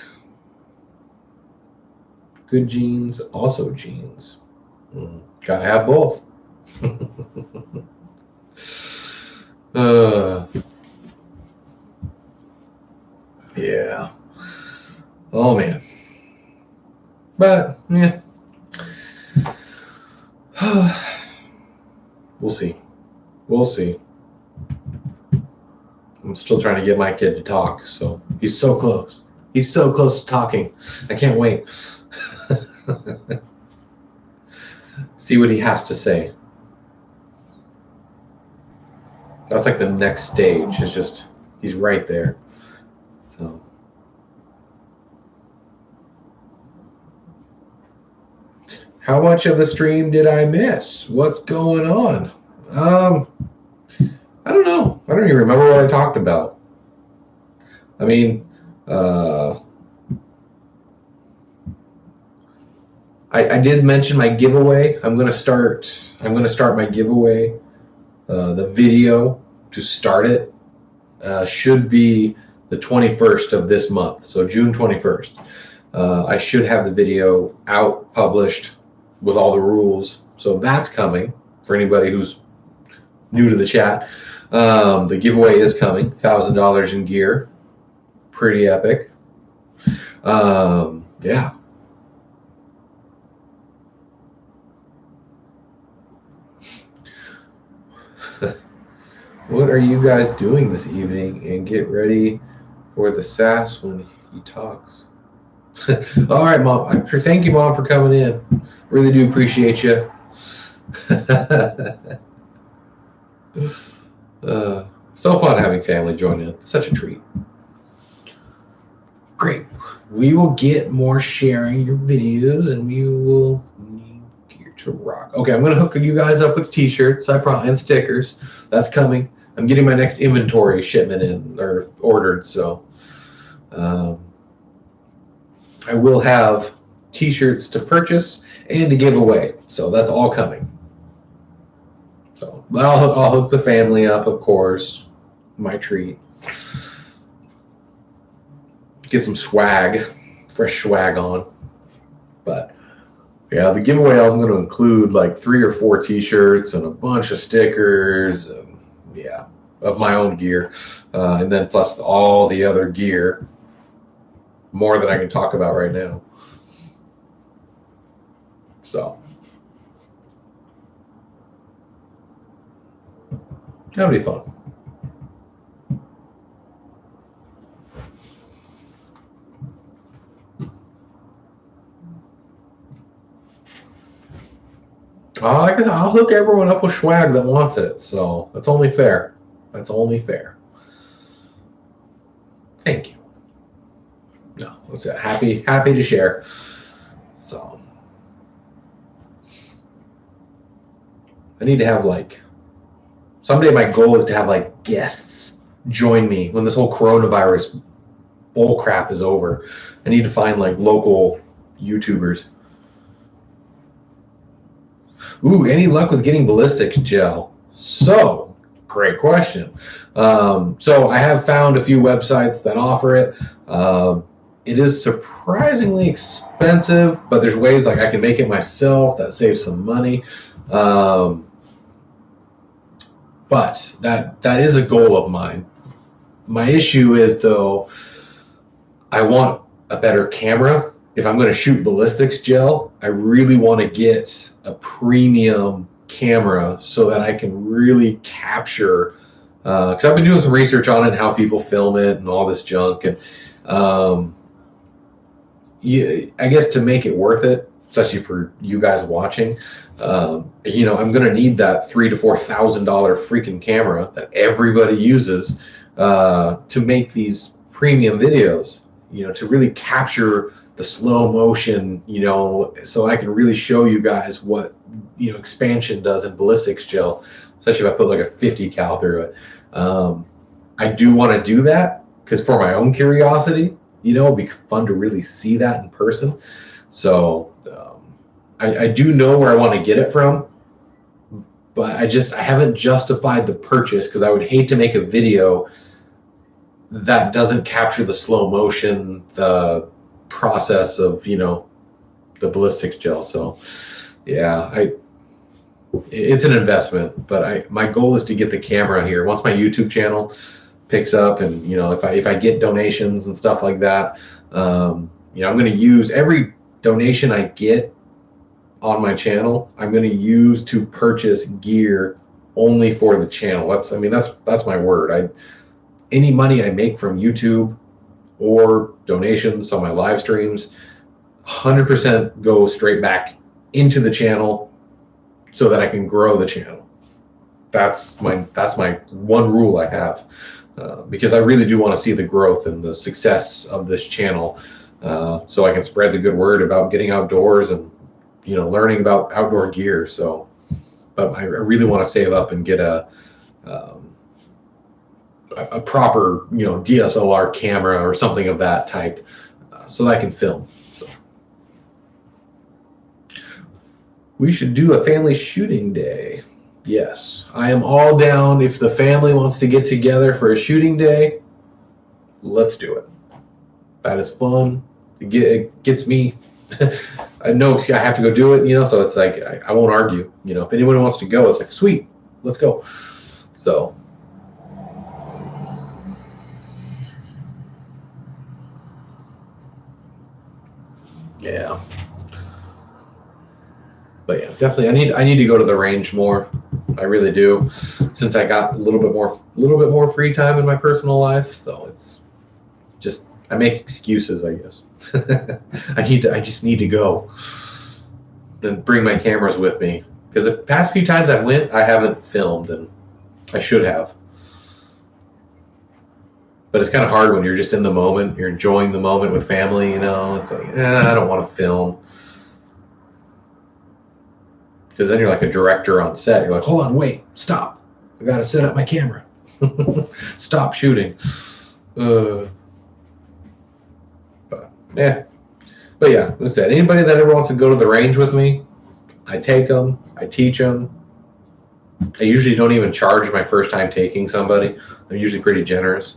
Good genes, also genes. Gotta have both. uh, yeah. Oh man. But yeah. We'll see. We'll see. I'm still trying to get my kid to talk, so he's so close. He's so close to talking. I can't wait. See what he has to say. That's like the next stage. It's just he's right there. So how much of the stream did I miss? What's going on? I don't know. I don't even remember what I talked about. I mean, I did mention my giveaway. I'm gonna start my giveaway. The video to start it should be the 21st of this month, so June 21st. I should have the video out, published with all the rules. So that's coming for anybody who's new to the chat. The giveaway is coming, $1,000 in gear. Pretty epic. Yeah. What are you guys doing this evening? And get ready for the sass when he talks. All right, Mom. Thank you, Mom, for coming in. Really do appreciate you. So fun having family join in. Such a treat. Great. We will get more sharing your videos, and we will need gear to rock. Okay, I'm going to hook you guys up with t-shirts, and stickers. That's coming. I'm getting my next inventory shipment in or ordered, so I will have t-shirts to purchase and to give away. So that's all coming. So, but I'll hook the family up, of course. My treat. Get some swag, fresh swag on. But yeah, the giveaway I'm going to include like 3 or 4 t-shirts and a bunch of stickers, and yeah, of my own gear, and then plus all the other gear, more than I can talk about right now. So that'll be fun. I'll hook everyone up with swag that wants it. So that's only fair. That's only fair. Thank you. No, that's it. Happy to share. So I need to have someday my goal is to have guests join me when this whole coronavirus bull crap is over. I need to find local YouTubers. Ooh, any luck with getting ballistics gel? So, great question. So I have found a few websites that offer it. it is surprisingly expensive, but there's ways like I can make it myself that saves some money. But that is a goal of mine. My issue is, though, I want a better camera. If I'm going to shoot ballistics gel, I really want to get a premium camera so that I can really capture, because I've been doing some research on it and how people film it and all this junk. And I guess to make it worth it, especially for you guys watching, I'm going to need that $3,000 to $4,000 freaking camera that everybody uses to make these premium videos. To really capture the slow motion, so I can really show you guys what expansion does in ballistics gel, especially if I put like a 50 cal through it. I do want to do that because for my own curiosity, it'd be fun to really see that in person. So I do know where I want to get it from, but I haven't justified the purchase because I would hate to make a video that doesn't capture the slow motion, the process of, the ballistics gel. So yeah, it's an investment, but my goal is to get the camera here. Once my YouTube channel picks up and, if I get donations and stuff like that, I'm going to use every donation I get on my channel. I'm going to use to purchase gear only for the channel. That's my word. Any money I make from YouTube or donations on my live streams, 100% go straight back into the channel so that I can grow the channel. That's my one rule I have, because I really do want to see the growth and the success of this channel, so I can spread the good word about getting outdoors and learning about outdoor gear. So, but I really want to save up and get a proper DSLR camera or something of that type, so that I can film. So we should do a family shooting day. Yes, I am all down. If the family wants to get together for a shooting day, let's do it. That is fun. It gets me. I know I have to go do it, so it's like I won't argue. If anyone wants to go, it's like, sweet, let's go. So yeah, but yeah, definitely I need to go to the range more. I really do, since I got a little bit more free time in my personal life. So it's just I make excuses, I guess. I just need to go. Then bring my cameras with me, because the past few times I went, I haven't filmed, and I should have. But it's kind of hard when you're just in the moment. You're enjoying the moment with family. It's like, I don't want to film. Because then you're like a director on set. You're like, hold on, wait, stop. I got to set up my camera. Stop shooting. But yeah. But yeah, like I said, anybody that ever wants to go to the range with me, I take them, I teach them. I usually don't even charge my first time taking somebody. I'm usually pretty generous.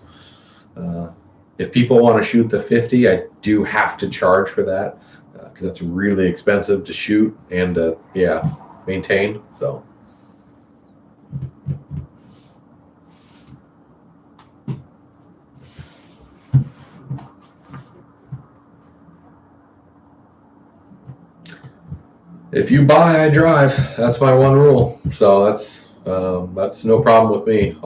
If people want to shoot the 50, I do have to charge for that, because that's really expensive to shoot and maintain. So if you buy, I drive. That's my one rule. So that's no problem with me.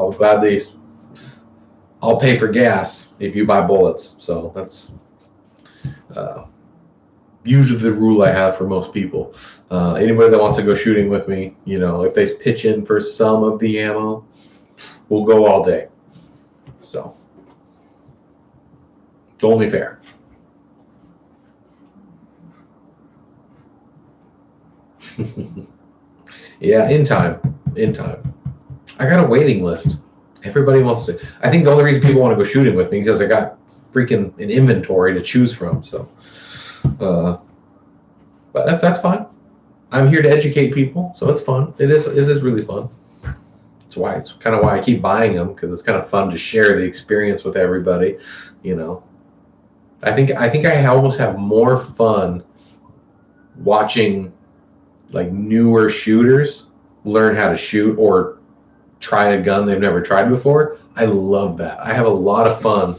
I'll pay for gas if you buy bullets. So that's usually the rule I have for most people. Anybody that wants to go shooting with me, if they pitch in for some of the ammo, we'll go all day. So it's only fair. Yeah, in time. I got a waiting list. Everybody wants to. I think the only reason people want to go shooting with me is because I got freaking an inventory to choose from. So, but that's fine. I'm here to educate people, so it's fun. It is really fun. It's kind of why I keep buying them, because it's kind of fun to share the experience with everybody. I think I almost have more fun watching like newer shooters learn how to shoot or try a gun they've never tried before. I love that. I have a lot of fun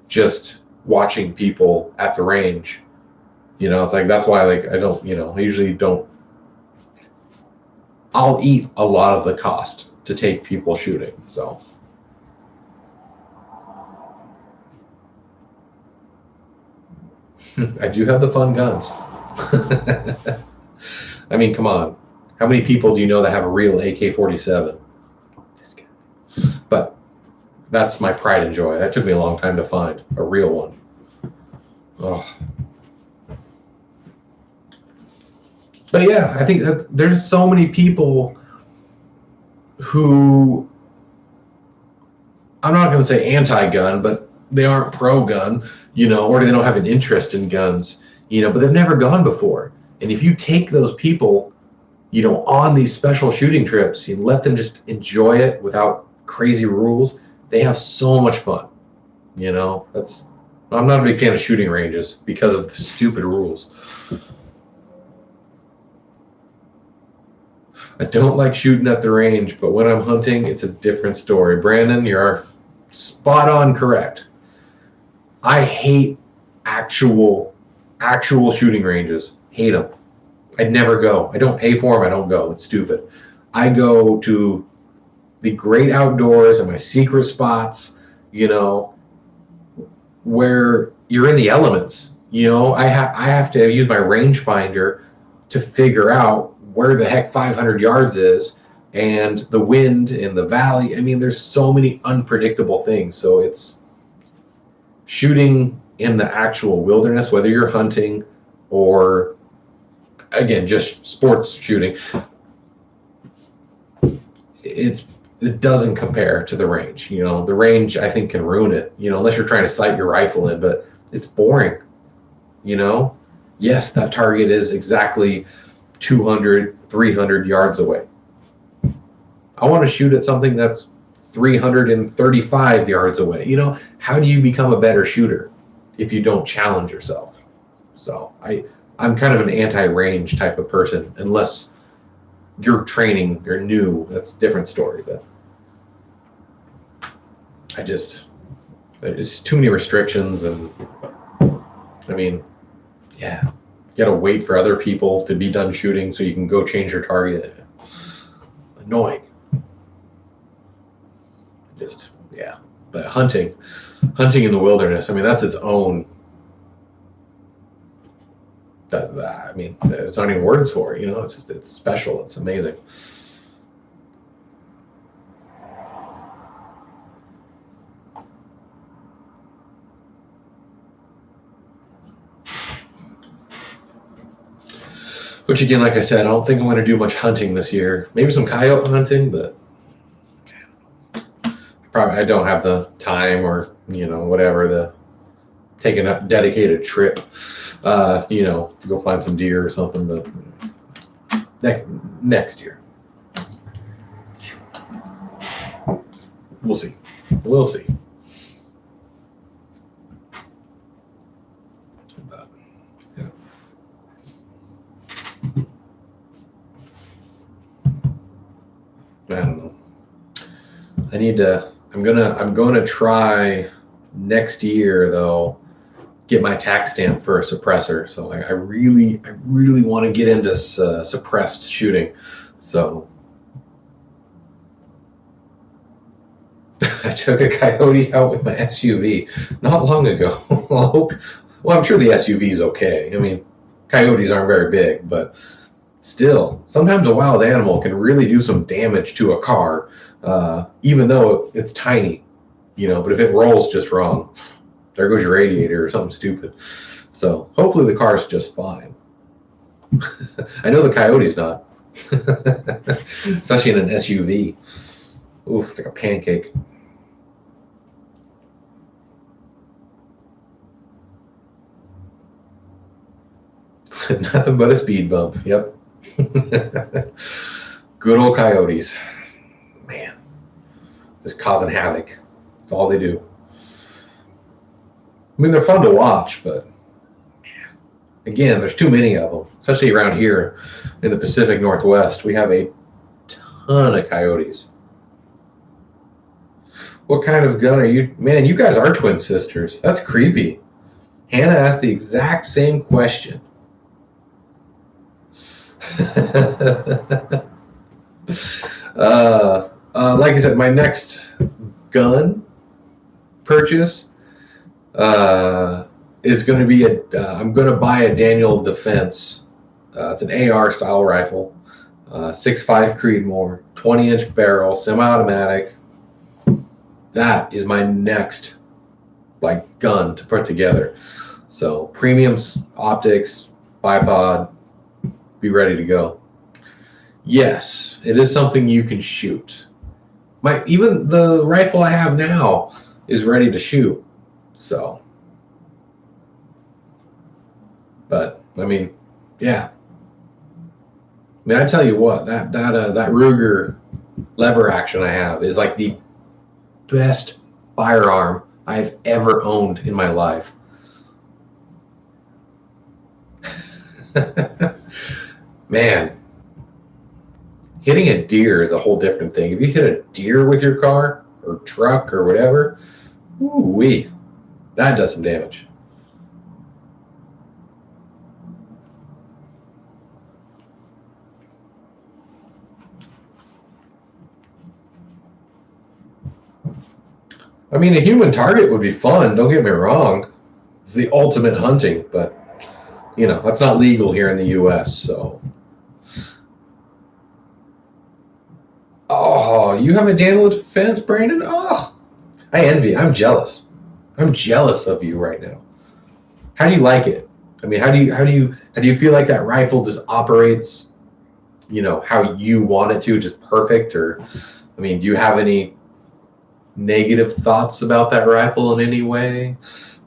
just watching people at the range. It's like that's why like I don't, I usually don't. I'll eat a lot of the cost to take people shooting. So I do have the fun guns. I mean, come on. How many people do you know that have a real AK-47? But that's my pride and joy. That took me a long time to find a real one. Oh. But yeah, I think that there's so many people who, I'm not going to say anti-gun, but they aren't pro-gun, or they don't have an interest in guns, but they've never gone before. And if you take those people, on these special shooting trips, you let them just enjoy it without crazy rules, they have so much fun. I'm not a big fan of shooting ranges because of the stupid rules. I don't like shooting at the range, but when I'm hunting, it's a different story. Brandon, you're spot on correct. I hate actual shooting ranges. Hate them. I'd never go. I don't pay for them. I don't go. It's stupid. I go to the great outdoors and my secret spots, where you're in the elements. I have to use my rangefinder to figure out where the heck 500 yards is and the wind in the valley. I mean, there's so many unpredictable things. So it's shooting in the actual wilderness, whether you're hunting or, again, just sports shooting. It doesn't compare to the range. The range, I think, can ruin it, unless you're trying to sight your rifle in, but it's boring. Yes, that target is exactly 200, 300 yards away. I want to shoot at something that's 335 yards away. How do you become a better shooter if you don't challenge yourself? So I'm kind of an anti-range type of person, unless you're training, you're new, that's a different story. But there's too many restrictions, and I mean, yeah, you gotta wait for other people to be done shooting so you can go change your target. Annoying. Yeah. But hunting in the wilderness, I mean, that's its own. I mean, there's not even words for it. It's special. It's amazing. Which, again, like I said, I don't think I'm going to do much hunting this year. Maybe some coyote hunting, but probably I don't have the time or, whatever, to take a dedicated trip, to go find some deer or something. But next year. We'll see. I don't know. I'm gonna try next year, though, get my tax stamp for a suppressor. So I really want to get into suppressed shooting. So I took a coyote out with my SUV not long ago. Well, I'm sure the SUV is okay. I mean, coyotes aren't very big, but still, sometimes a wild animal can really do some damage to a car, even though it's tiny, but if it rolls just wrong, there goes your radiator or something stupid. So hopefully the car's just fine. I know the coyote's not, especially in an SUV. Oof, it's like a pancake. Nothing but a speed bump. Yep. Good old coyotes. Man, just causing havoc. That's all they do. I mean, they're fun to watch, but again, there's too many of them, especially around here in the Pacific Northwest. We have a ton of coyotes. What kind of gun are you? Man, you guys are twin sisters. That's creepy. Hannah asked the exact same question. Like I said, my next gun purchase is going to be I'm going to buy a Daniel Defense. It's an AR style rifle, 6.5 Creedmoor, 20-inch barrel, semi-automatic. That is my next gun to put together. So premium optics, bipod, be ready to go. Yes, it is something you can shoot. Even the rifle I have now is ready to shoot. So, but I mean, yeah. I mean, I tell you what, that Ruger lever action I have is like the best firearm I've ever owned in my life. Man, hitting a deer is a whole different thing. If you hit a deer with your car or truck or whatever, ooh-wee, that does some damage. I mean, a human target would be fun, don't get me wrong. It's the ultimate hunting, but, that's not legal here in the U.S., so. Oh, you have a Daniel Defense, Brandon? Oh, I envy. I'm jealous. I'm jealous of you right now. How do you like it? I mean, how do you feel like that rifle just operates, how you want it to, just perfect? Or, I mean, do you have any negative thoughts about that rifle in any way?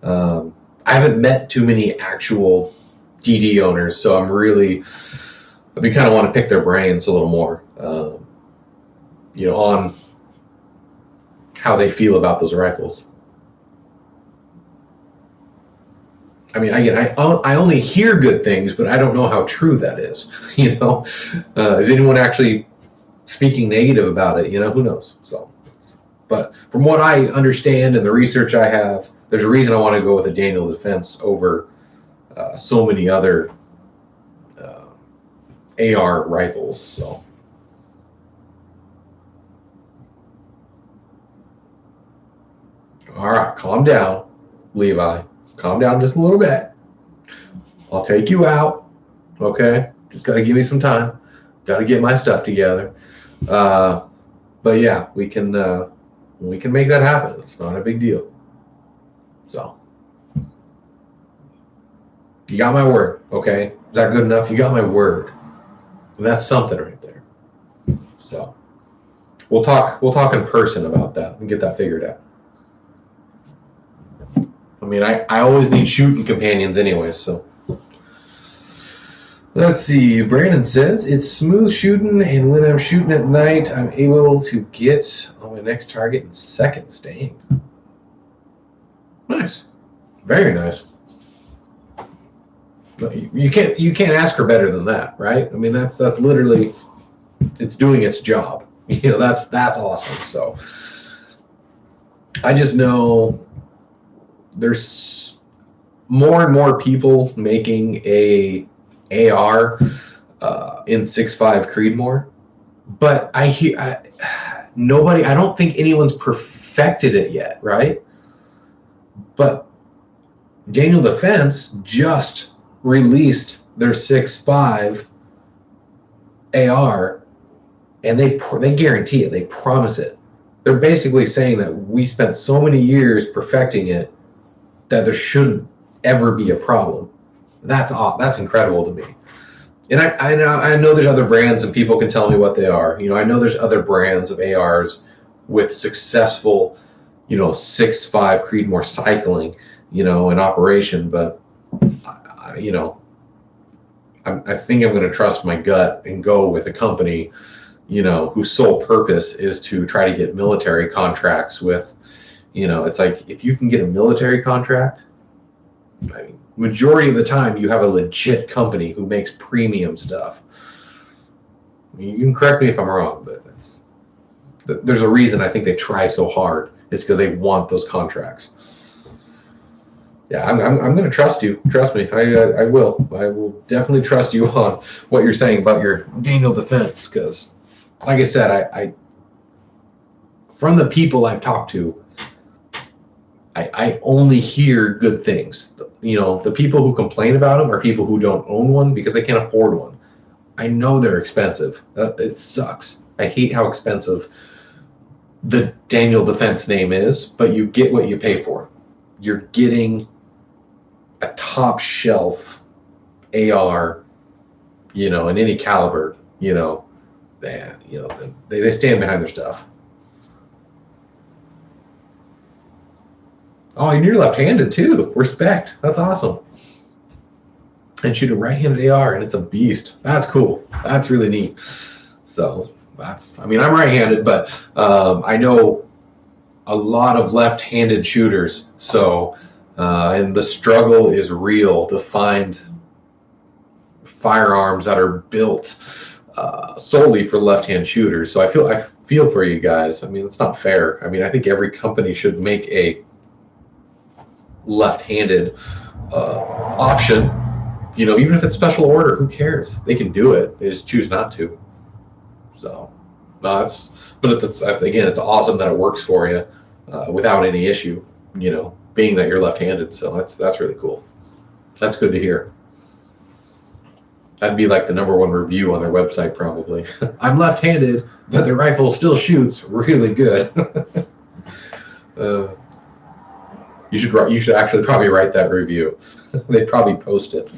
I haven't met too many actual DD owners, so I kind of want to pick their brains a little more, on how they feel about those rifles. I mean, I only hear good things, but I don't know how true that is. Is anyone actually speaking negative about it? Who knows? So, but from what I understand and the research I have, there's a reason I want to go with a Daniel Defense over so many other AR rifles. So, all right, calm down, Levi. Calm down just a little bit. I'll take you out. Okay, just got to give me some time. Got to get my stuff together. But yeah, we can make that happen. It's not a big deal. So, you got my word, okay? Is that good enough? You got my word. And that's something right there. So, we'll talk in person about that and get that figured out. I mean, I always need shooting companions anyway, so. Let's see. Brandon says, it's smooth shooting, and when I'm shooting at night, I'm able to get on my next target in seconds. Dang. Nice. Very nice. You can't ask for better than that, right? I mean, that's literally, it's doing its job. That's awesome. So I just know there's more and more people making a AR in 6.5 Creedmoor, but I don't think anyone's perfected it yet, right? But Daniel Defense just released their 6.5 AR, and they guarantee it. They promise it. They're basically saying that we spent so many years perfecting it that there shouldn't ever be a problem. That's incredible to me. And I know there's other brands, and people can tell me what they are. I know there's other brands of ARs with successful, 6.5 Creedmoor cycling, in operation. But, I think I'm going to trust my gut and go with a company, whose sole purpose is to try to get military contracts with, it's like if you can get a military contract, I mean, majority of the time, you have a legit company who makes premium stuff. You can correct me if I'm wrong, but there's a reason I think they try so hard. It's because they want those contracts. Yeah, I'm going to trust you. Trust me, I will. I will definitely trust you on what you're saying about your Daniel defense. Because, like I said, I from the people I've talked to, I only hear good things. You know, the people who complain about them are people who don't own one because they can't afford one. I know they're expensive. It sucks. I hate how expensive the Daniel defense name is, but you get what you pay for. You're getting a top shelf AR, you know, in any caliber, you know, they stand behind their stuff. Oh, and you're left-handed too. Respect. That's awesome. And shoot a right-handed AR, and it's a beast. That's cool. That's really neat. So I mean, I'm right-handed, but I know a lot of left-handed shooters. So, and the struggle is real to find firearms that are built solely for left-hand shooters. So I feel for you guys. I mean, it's not fair. I mean, I think every company should make a left-handed option. You know, even if it's special order, who cares? They can do it. They just choose not to. So, it's again, it's awesome that it works for you without any issue. You know, being that you're left-handed. So that's really cool. That's good to hear. That'd be like the #1 review on their website, probably. I'm left-handed, but the rifle still shoots really good. You should actually probably write that review. They'd probably post it.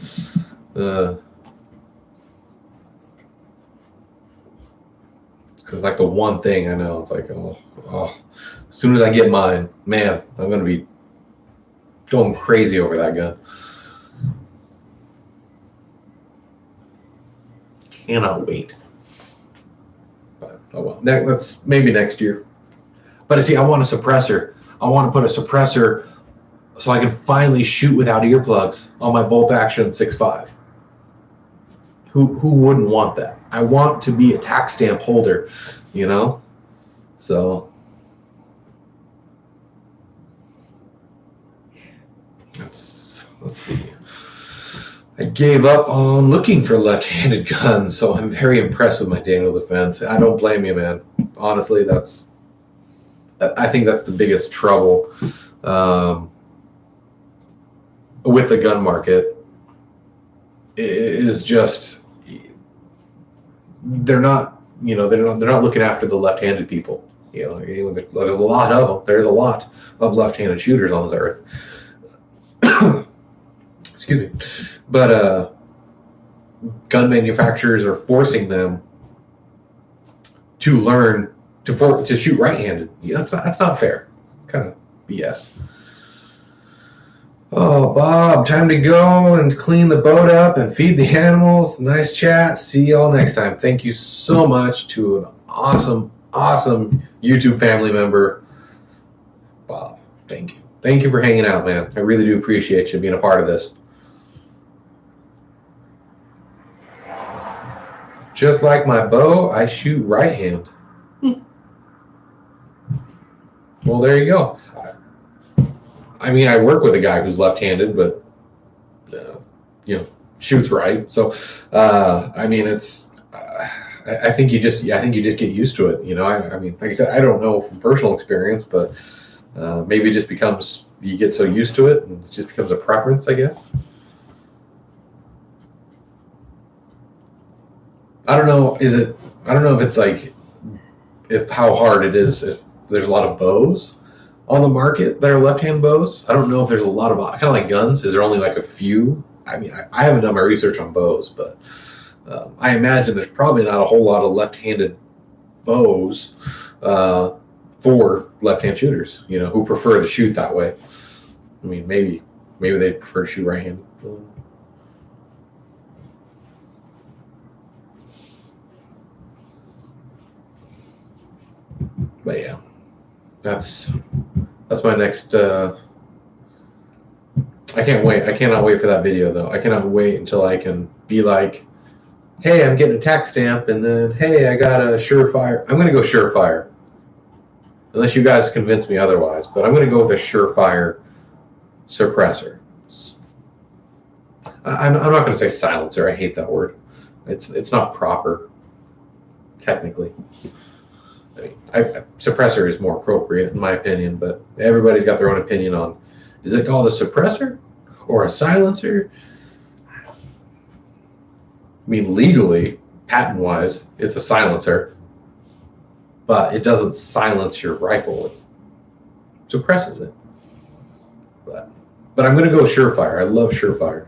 Because like the one thing I know, it's like, oh, as soon as I get mine, man, I'm gonna be going crazy over that gun. Cannot wait. But, oh well, that's maybe next year. But see, I want a suppressor. I want to put a suppressor so I can finally shoot without earplugs on my bolt action 6.5. Who wouldn't want that? I want to be a tax stamp holder, you know? So let's see. I gave up on looking for left-handed guns, so I'm very impressed with my Daniel defense. I don't blame you, man. Honestly, I think that's the biggest trouble with the gun market is just they're not looking after the left-handed people. You know, there's a lot of them. There's a lot of left-handed shooters on this earth. Excuse me, but gun manufacturers are forcing them to learn to shoot right-handed. Yeah, that's not fair. It's kind of BS. Oh, Bob, time to go and clean the boat up and feed the animals. Nice chat. See y'all next time. Thank you so much to an awesome YouTube family member, Bob. Thank you. Thank you for hanging out, man. I really do appreciate you being a part of this. Just like my bow, I shoot right hand. Well, there you go. I mean, I work with a guy who's left-handed, but shoots right. So, I mean, it's. I think you just get used to it. You know, I mean, like I said, I don't know from personal experience, but maybe it just becomes you get so used to it, and it just becomes a preference, I guess. I don't know. I don't know if it's like how hard it is if there's a lot of bows on the market that are left-hand bows. I don't know if there's a lot of kind of like guns. Is there only like a few? I mean, I haven't done my research on bows, but I imagine there's probably not a whole lot of left-handed bows for left-hand shooters. You know, who prefer to shoot that way. I mean, maybe they prefer to shoot right-handed. But yeah, that's my next I can't wait. I cannot wait for that video though. I cannot wait until I can be like, hey, I'm getting a tax stamp, and then hey, I got a Surefire. I'm gonna go Surefire, unless you guys convince me otherwise. But I'm gonna go with a Surefire suppressor. I'm not gonna say silencer. I hate that word. It's not proper technically. I mean, suppressor is more appropriate in my opinion, but everybody's got their own opinion on, is it called a suppressor or a silencer? I mean, legally, patent-wise, it's a silencer, but it doesn't silence your rifle. It suppresses it. But I'm going to go Surefire. I love Surefire.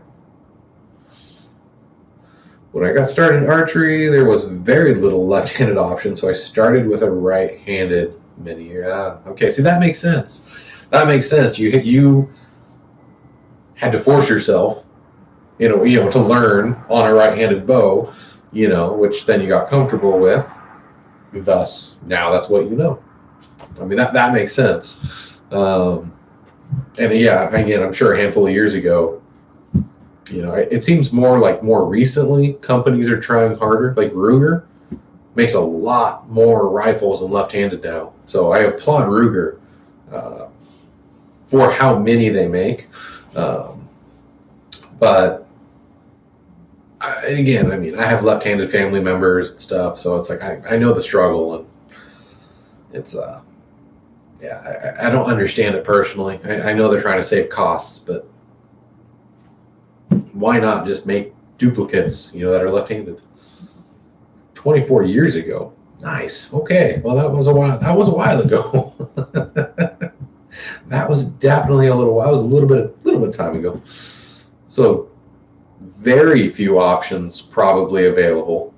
When I got started in archery, there was very little left-handed option, so I started with a right-handed mini. Okay, see, that makes sense. That makes sense. You had to force yourself, to learn on a right-handed bow, which then you got comfortable with. Thus, now that's what you know. I mean, that makes sense. And yeah, again, I'm sure a handful of years ago, it seems more recently companies are trying harder. Like Ruger makes a lot more rifles than left-handed now. So I applaud Ruger for how many they make. But again, I mean, I have left-handed family members and stuff, so it's like I know the struggle, and it's yeah, I don't understand it personally. I know they're trying to save costs, but why not just make duplicates, that are left-handed? 24 years ago. Nice. Okay. Well, that was a while ago. That was definitely a little bit of time ago. So very few options probably available,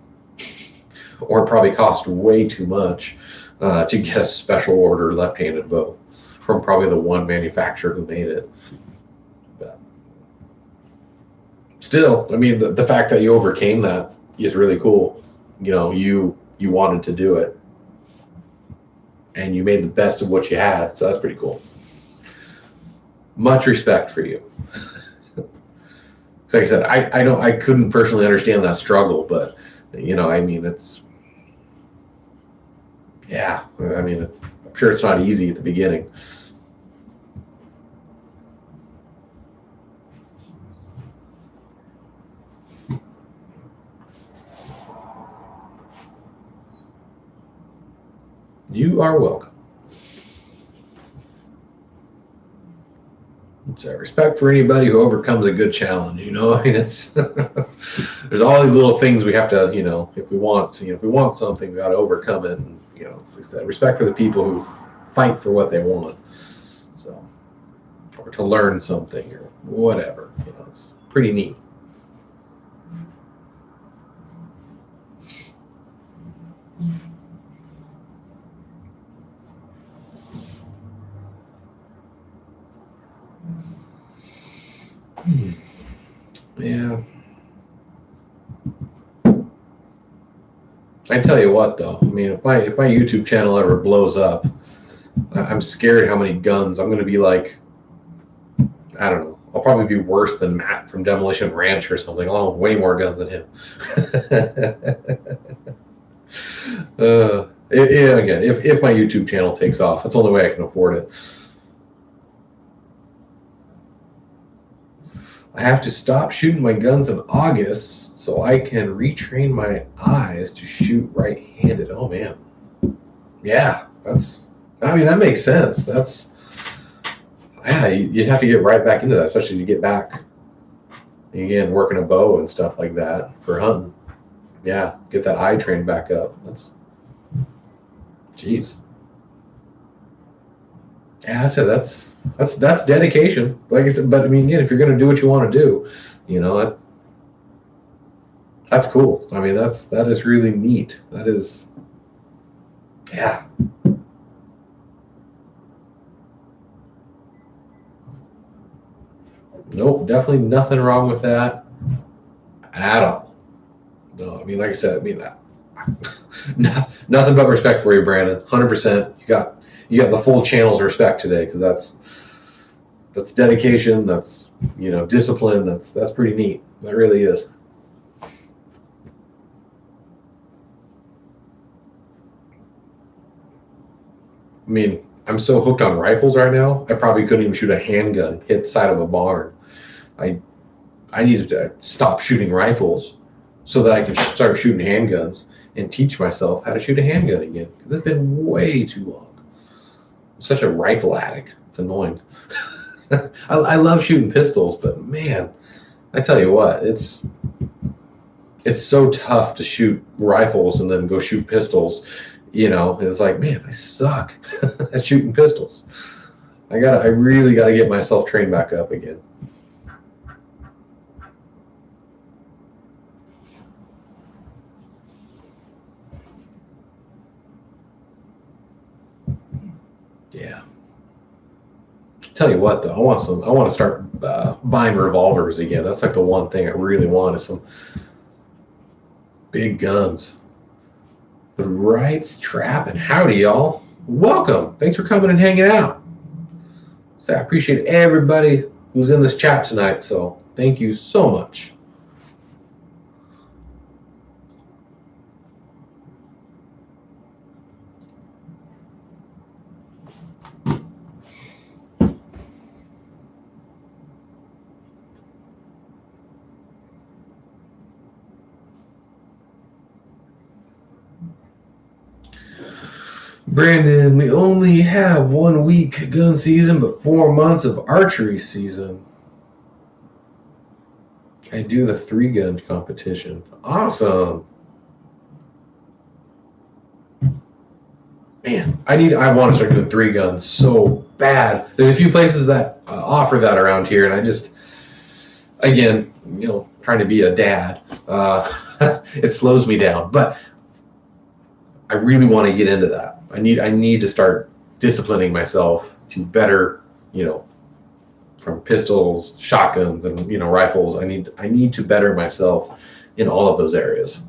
or probably cost way too much to get a special order left-handed bow from probably the one manufacturer who made it. But still, I mean, the fact that you overcame that is really cool. You wanted to do it, and you made the best of what you had, so that's pretty cool. Much respect for you. Like I said, I couldn't personally understand that struggle, but I mean, I'm sure it's not easy at the beginning. You are welcome. So respect for anybody who overcomes a good challenge. I mean, it's there's all these little things we have to, if we want something, we got to overcome it. And like I said, respect for the people who fight for what they want. So, or to learn something or whatever. It's pretty neat. Yeah. I tell you what, though. I mean, if my YouTube channel ever blows up, I'm scared how many guns I'm going to be like. I don't know. I'll probably be worse than Matt from Demolition Ranch or something. I'll have way more guns than him. Again, if my YouTube channel takes off, that's the only way I can afford it. I have to stop shooting my guns in August so I can retrain my eyes to shoot right-handed. Oh man, yeah, that makes sense. You'd have to get right back into that, especially to get back again working a bow and stuff like that for hunting. Yeah, get that eye trained back up. Jeez. Yeah, I said that's dedication. Like I said, but I mean, again, if you're going to do what you want to do, that's cool. I mean, that is really neat. That is, yeah. Nope, definitely nothing wrong with that at all. No, I mean, like I said, I mean that. Nothing but respect for you, Brandon. 100%. You got the full channel's respect today, because That's dedication. That's, discipline. That's pretty neat. That really is. I mean, I'm so hooked on rifles right now. I probably couldn't even shoot a handgun hit the side of a barn. I I needed to stop shooting rifles so that I could start shooting handguns and teach myself how to shoot a handgun again. It's been way too long. I'm such a rifle addict. It's annoying. I love shooting pistols, but man, I tell you what, it's so tough to shoot rifles and then go shoot pistols. It's like, man, I suck at shooting pistols. I really gotta get myself trained back up again. Yeah. Tell you what, though, I want to start buying revolvers again. That's like the one thing I really want is some big guns. The Wrights Trap, and howdy, y'all. Welcome. Thanks for coming and hanging out. So I appreciate everybody who's in this chat tonight. So thank you so much. Brandon, we only have 1 week gun season, but 4 months of archery season. I do the 3-gun competition. Awesome. Man, I want to start doing 3 guns so bad. There's a few places that offer that around here, and I just, again, trying to be a dad, it slows me down. But I really want to get into that. I need to start disciplining myself to better, from pistols, shotguns, and rifles. I need to better myself in all of those areas.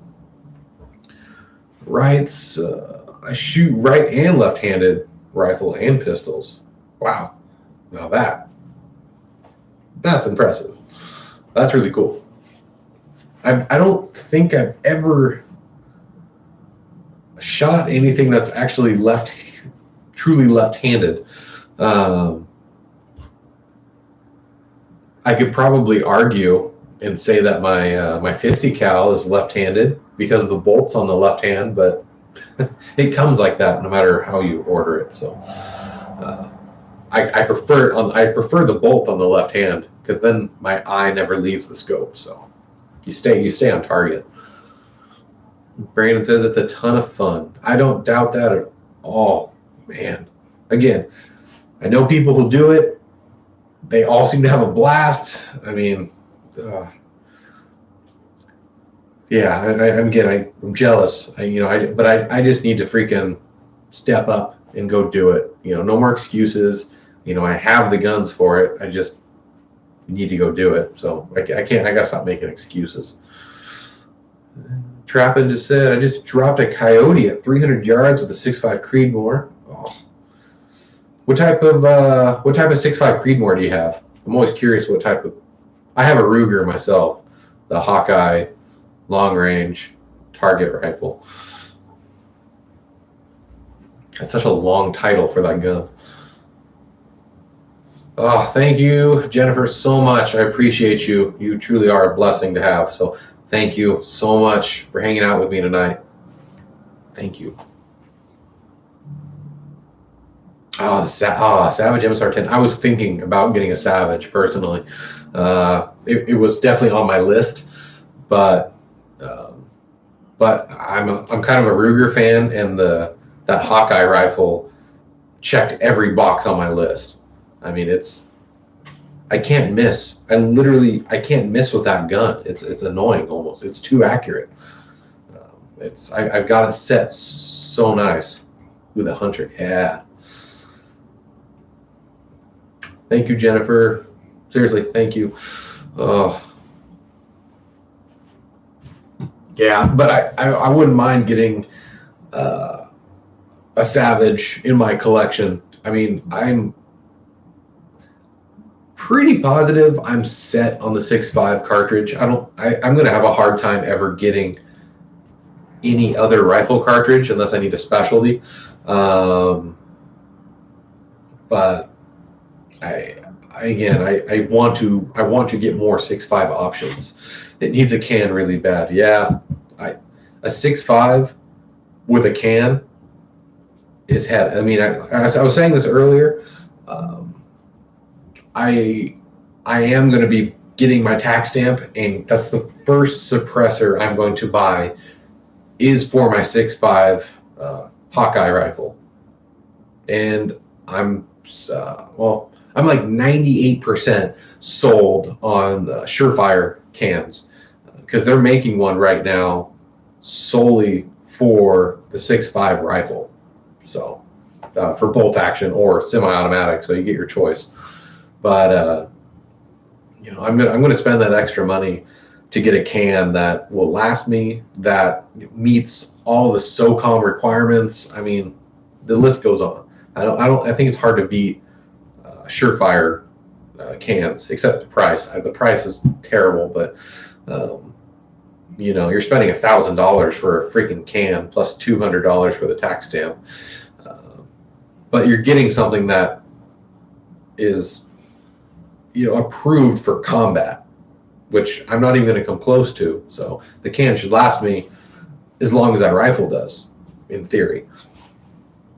Rights. I shoot right and left-handed rifle and pistols. Wow. Now that's impressive. That's really cool. I don't think I've ever shot anything that's actually truly left-handed. I could probably argue and say that my 50 cal is left-handed because of the bolts on the left hand, but it comes like that no matter how you order it. So I prefer the bolt on the left hand because then my eye never leaves the scope. So you stay on target. Brandon says it's a ton of fun. I don't doubt that at all, man. Again, I know people who do it. They all seem to have a blast. I mean, yeah, I'm jealous. But I just need to freaking step up and go do it. No more excuses. I have the guns for it. I just need to go do it. So I gotta stop making excuses. Trappin just said, I just dropped a coyote at 300 yards with a 6.5 Creedmoor. Oh. What type of 6.5 Creedmoor do you have? I'm always curious what type of. I have a Ruger myself, the Hawkeye long range target rifle. That's such a long title for that gun. Oh, thank you, Jennifer, so much. I appreciate you. You truly are a blessing to have. So thank you so much for hanging out with me tonight. Thank you. Oh, Savage MSR10. I was thinking about getting a Savage personally. It was definitely on my list, but I'm kind of a Ruger fan, and that Hawkeye rifle checked every box on my list. I mean, I can't miss. I can't miss with that gun. It's annoying almost. It's too accurate. I've got it set so nice with a Hunter. Yeah. Thank you, Jennifer. Seriously, thank you. Yeah, but I wouldn't mind getting a Savage in my collection. I mean, pretty positive I'm set on the 6.5 cartridge. I'm going to have a hard time ever getting any other rifle cartridge unless I need a specialty. But I want to get more 6.5 options. It needs a can really bad. Yeah, a 6.5 with a can is head. I mean, I was saying this earlier. I am going to be getting my tax stamp, and that's the first suppressor I'm going to buy is for my 6.5 Hawkeye rifle, and I'm like 98% sold on Surefire cans because they're making one right now solely for the 6.5 rifle. So for bolt action or semi-automatic, so you get your choice. But I'm gonna spend that extra money to get a can that will last me, that meets all the SOCOM requirements. I mean, the list goes on. I think it's hard to beat Surefire cans, except the price. The price is terrible, but you're spending $1,000 for a freaking can plus $200 for the tax stamp. But you're getting something that is, approved for combat, which I'm not even going to come close to. So the can should last me as long as that rifle does, in theory.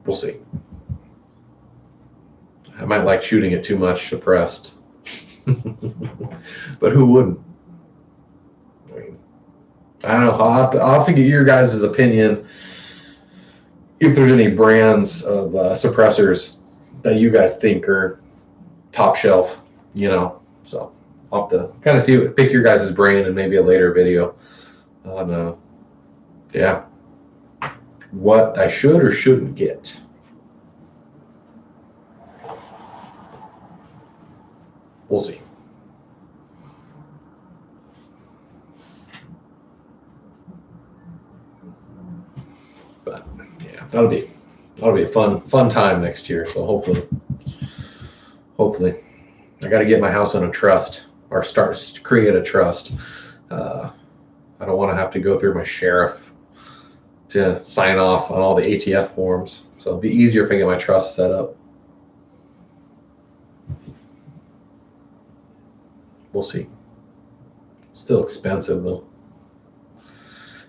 We'll see. I might like shooting it too much suppressed. But who wouldn't? I don't know. I'll have to get your guys' opinion if there's any brands of suppressors that you guys think are top shelf, So I'll have to kind of pick your guys' brain in maybe a later video on, what I should or shouldn't get. We'll see. But yeah, that'll be a fun time next year. So hopefully I got to get my house on a trust or start to create a trust. I don't want to have to go through my sheriff to sign off on all the ATF forms. So it'll be easier if I get my trust set up. We'll see. It's still expensive though.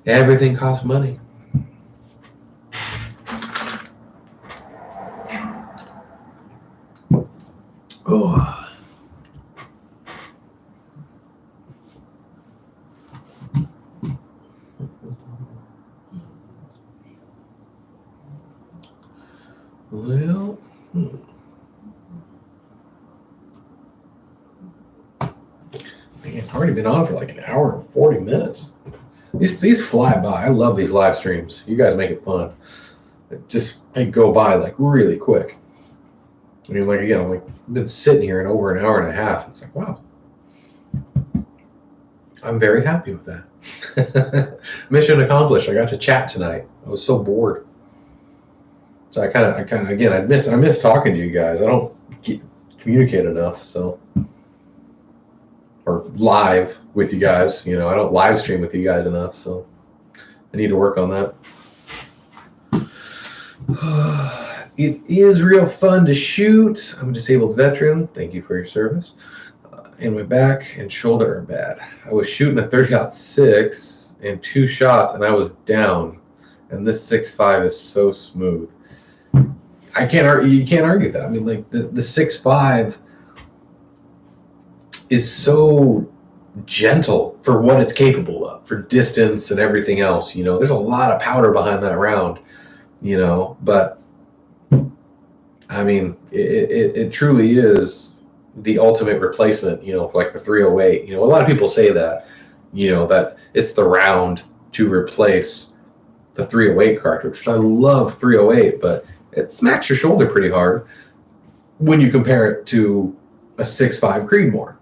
Everything costs money. Oh. Well, man, I've already been on for like an hour and 40 minutes. These fly by. I love these live streams. You guys make it fun. They go by like really quick. I mean, like again, I've been sitting here in over an hour and a half. It's like, wow. I'm very happy with that. Mission accomplished. I got to chat tonight. I was so bored. So I kind of again, I miss talking to you guys. I don't communicate enough, so or live with you guys. I don't live stream with you guys enough, so I need to work on that. It is real fun to shoot. I'm a disabled veteran. Thank you for your service. And my back and shoulder are bad. I was shooting a 30-06 and 2 shots, and I was down. And this 6.5 is so smooth. You can't argue that. I mean, like the 6.5 is so gentle for what it's capable of, for distance and everything else. There's a lot of powder behind that round. But I mean, it truly is the ultimate replacement. For like the 308. A lot of people say that. That it's the round to replace the 308 cartridge, which I love 308, but it smacks your shoulder pretty hard when you compare it to a 6.5 Creedmoor.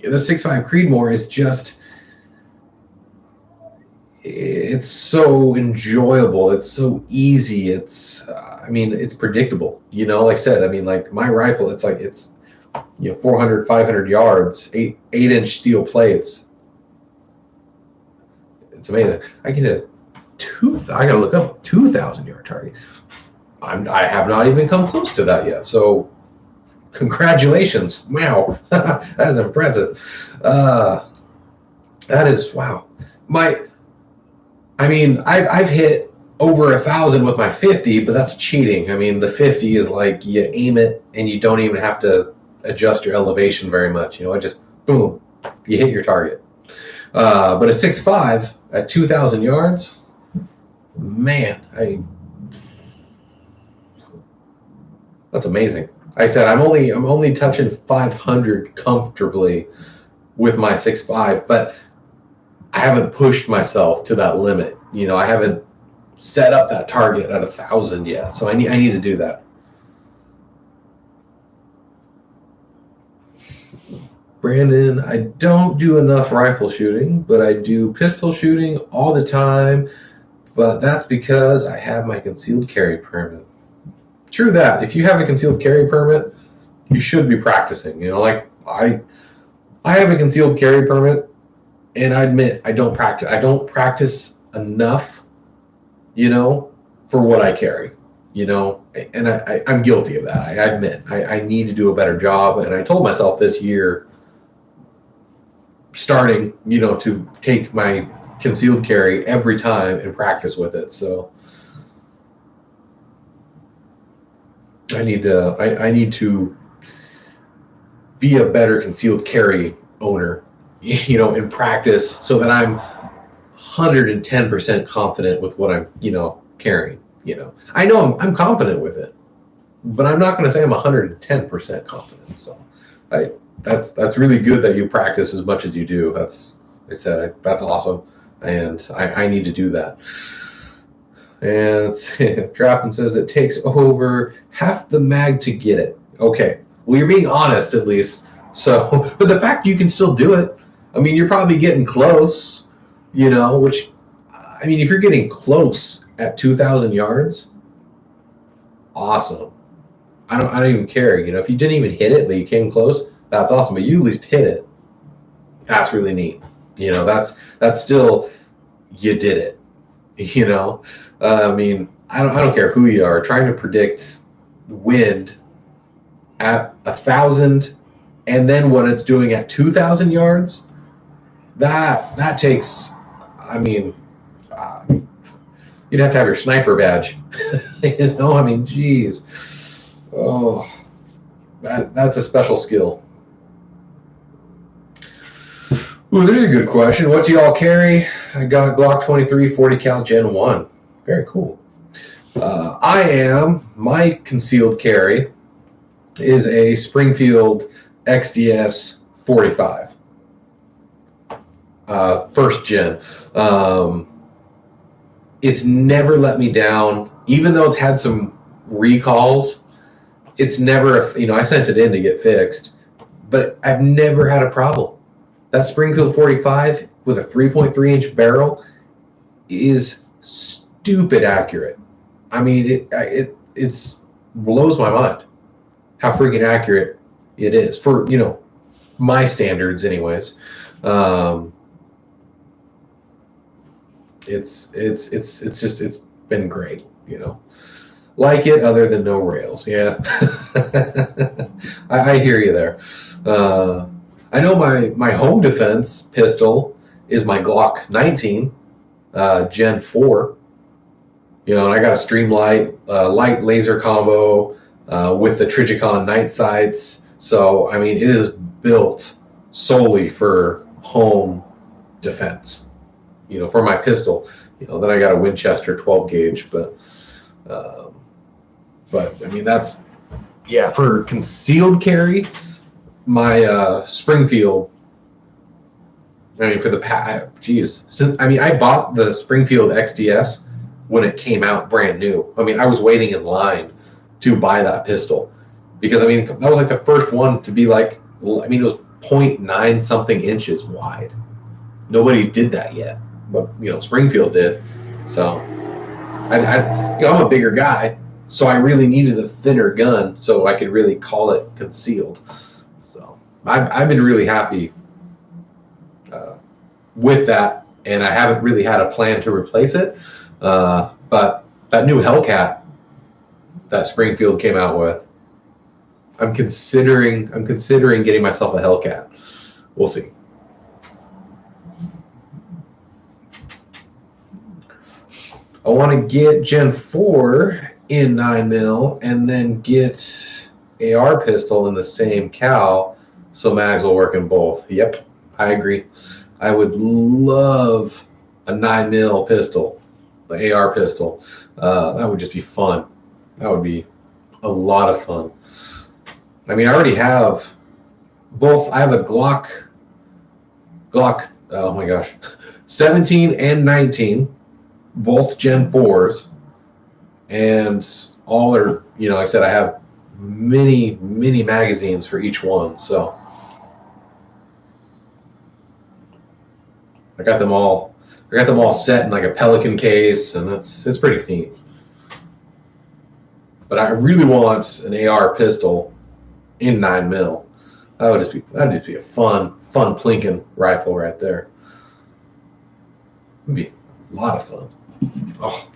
The 6.5 Creedmoor is just, it's so enjoyable. It's so easy. It's, it's predictable. Like I said, I mean, like my rifle, it's 400, 500 yards, 8-inch steel plates. It's amazing. I get I gotta look up a 2,000-yard target. I have not even come close to that yet. So congratulations. Wow. That is impressive. That is, wow. I've hit over 1,000 with my 50, but that's cheating. I mean, the 50 is like you aim it and you don't even have to adjust your elevation very much. I just, boom, you hit your target. But a 6.5 at 2,000 yards, man, that's amazing. I said I'm only touching 500 comfortably with my 6.5, but I haven't pushed myself to that limit. I haven't set up that target at 1,000 yet, so I need to do that. Brandon, I don't do enough rifle shooting, but I do pistol shooting all the time, but that's because I have my concealed carry permit. True that. If you have a concealed carry permit, you should be practicing. Like I have a concealed carry permit, and I admit I don't practice. I don't practice enough, for what I carry, and I'm guilty of that. I admit I need to do a better job, and I told myself this year, starting, to take my concealed carry every time and practice with it. So I need to be a better concealed carry owner, in practice, so that I'm 110% confident with what I'm, carrying. I know I'm confident with it, but I'm not going to say I'm 110% confident. So that's really good that you practice as much as you do. That's awesome, and I need to do that. And Drappin says it takes over half the mag to get it. Okay, well, you're being honest at least. So, but the fact you can still do it, you're probably getting close. Which, if you're getting close at 2,000 yards, awesome. I don't even care. If you didn't even hit it, but you came close, that's awesome. But you at least hit it. That's really neat. That's still, you did it. I don't care who you are. Trying to predict wind at 1,000, and then what it's doing at 2,000 yards, that takes. You'd have to have your sniper badge. Geez. Oh, that's a special skill. Ooh, there's a good question. What do y'all carry? I got Glock 23 40 cal Gen 1. Very cool. My concealed carry is a Springfield XDS 45. First gen. It's never let me down, even though it's had some recalls. It's never, I sent it in to get fixed, but I've never had a problem. That Springfield 45 with a 3.3-inch barrel is stupid accurate. It blows my mind how freaking accurate it is for, my standards anyways. It's been great, like it, other than no rails. Yeah. I hear you there. I know my home defense pistol is my Glock 19 Gen 4. And I got a Streamlight light laser combo with the Trigicon night sights. So it is built solely for home defense. For my pistol. Then I got a Winchester 12 gauge, but that's, yeah, for concealed carry, my Springfield. For the geez, I bought the Springfield XDS when it came out brand new. I was waiting in line to buy that pistol because that was like the first one to be like, it was 0.9 something inches wide. Nobody did that yet, but Springfield did. So I'm a bigger guy, so I really needed a thinner gun so I could really call it concealed. So I've been really happy with that, and I haven't really had a plan to replace it. But that new Hellcat that Springfield came out with, I'm considering getting myself a Hellcat. We'll see. I want to get Gen 4 in 9mm and then get AR pistol in the same cal so mags will work in both. Yep, I agree. I would love a 9mm pistol, the AR pistol. That would just be fun. That would be a lot of fun. I mean, I already have both. I have a Glock, oh my gosh, 17 and 19, both Gen 4s, and all are, like I said, I have many magazines for each one. So I got them all set in like a Pelican case, and it's pretty neat. But I really want an AR pistol in 9mm. That'd just be a fun plinking rifle right there. It'd be a lot of fun. Oh.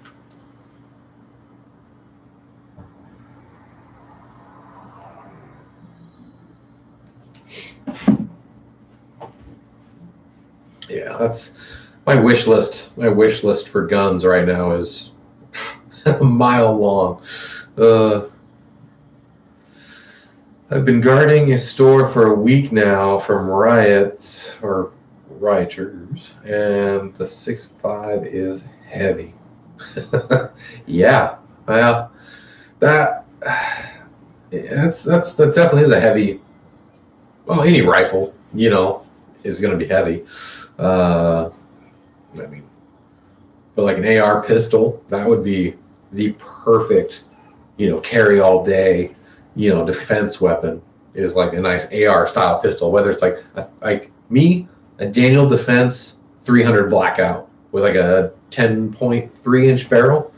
Yeah, that's my wish list. My wish list for guns right now is a mile long. I've been guarding a store for a week now from rioters, and the 6.5 is heavy. Yeah, well, that definitely is a heavy. Well, any rifle, is going to be heavy. I mean, but like an AR pistol, that would be the perfect, carry all day, defense weapon, is like a nice AR style pistol. Whether it's like a Daniel Defense 300 Blackout with like a 10.3-inch barrel,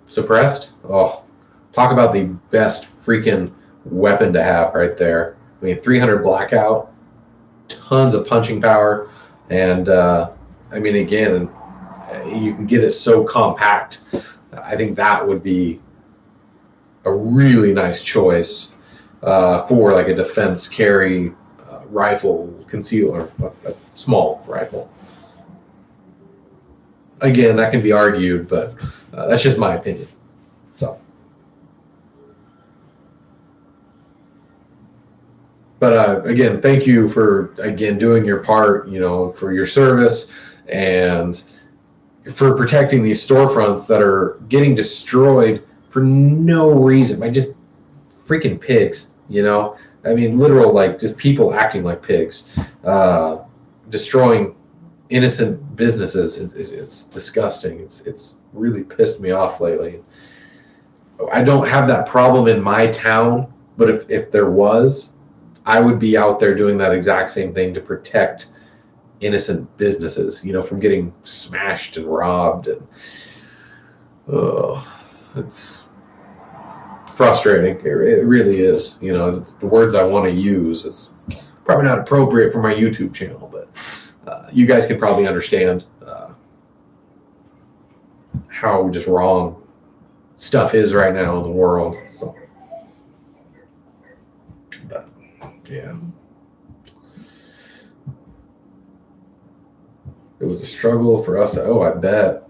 suppressed. Oh, talk about the best freaking weapon to have right there. I mean, 300 Blackout, tons of punching power, and I mean, again, you can get it so compact. I think that would be a really nice choice for like a defense carry rifle, concealer, a small rifle. Again, that can be argued, but that's just my opinion. So, but again, thank you for doing your part, for your service and for protecting these storefronts that are getting destroyed for no reason by just freaking pigs. I mean, literal, like, just people acting like pigs, destroying innocent businesses. It's disgusting. It's really pissed me off lately. I don't have that problem in my town, but if there was, I would be out there doing that exact same thing to protect innocent businesses, from getting smashed and robbed. And it's frustrating. It really is. The words I want to use is probably not appropriate for my YouTube channel, but you guys can probably understand how just wrong stuff is right now in the world. So, but, yeah. It was a struggle for us. I bet.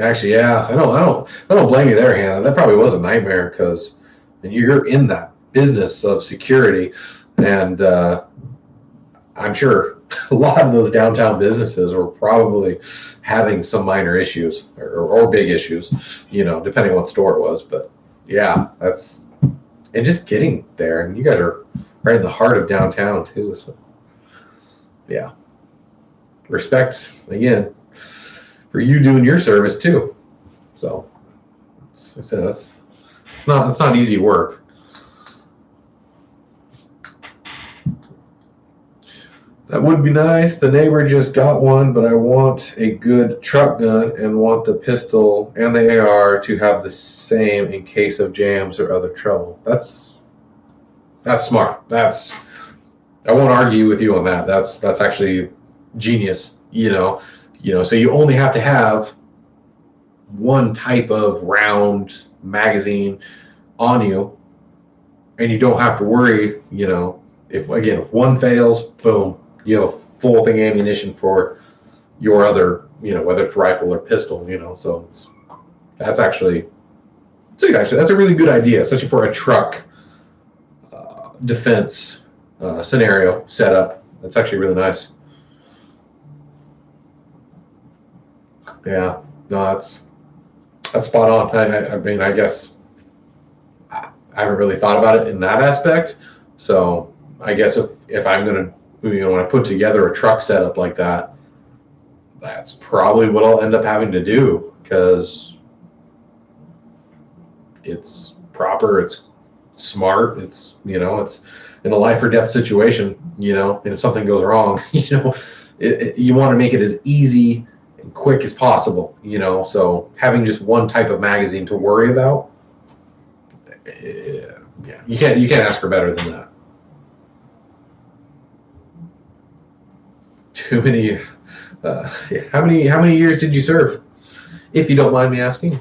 Actually, yeah. I don't blame you there, Hannah. That probably was a nightmare because you're in that business of security, and I'm sure a lot of those downtown businesses were probably having some minor issues or big issues, depending on what store it was. But yeah, and just getting there, and you guys are right in the heart of downtown too. So yeah. Respect again for you doing your service too. So I said it's not easy work. That would be nice. The neighbor just got one, but I want a good truck gun and want the pistol and the AR to have the same in case of jams or other trouble. That's That's smart. I won't argue with you on that. That's actually genius. So you only have to have one type of round magazine on you, and you don't have to worry. If one fails, boom, full thing ammunition for your other, whether it's rifle or pistol. So that's actually that's a really good idea, especially for a truck defense scenario setup. That's actually really nice. Yeah, no, that's spot on. I mean, I guess I haven't really thought about it in that aspect. So I guess if I'm gonna, when I put together a truck setup like that, that's probably what I'll end up having to do, because it's proper, it's smart, it's it's in a life or death situation, and if something goes wrong, you want to make it as easy and quick as possible, so having just one type of magazine to worry about, yeah, you can't ask for better than that. Too many. Yeah. How many years did you serve, if you don't mind me asking?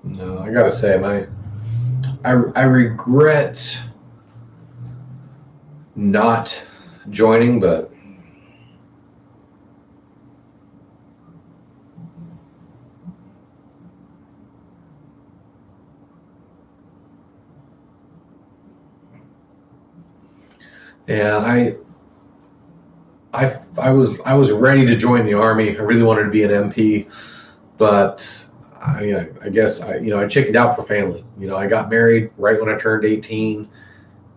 No, I gotta say, I regret not joining, but yeah, I was ready to join the army. I really wanted to be an MP, but I guess I chickened out for family. I got married right when I turned 18,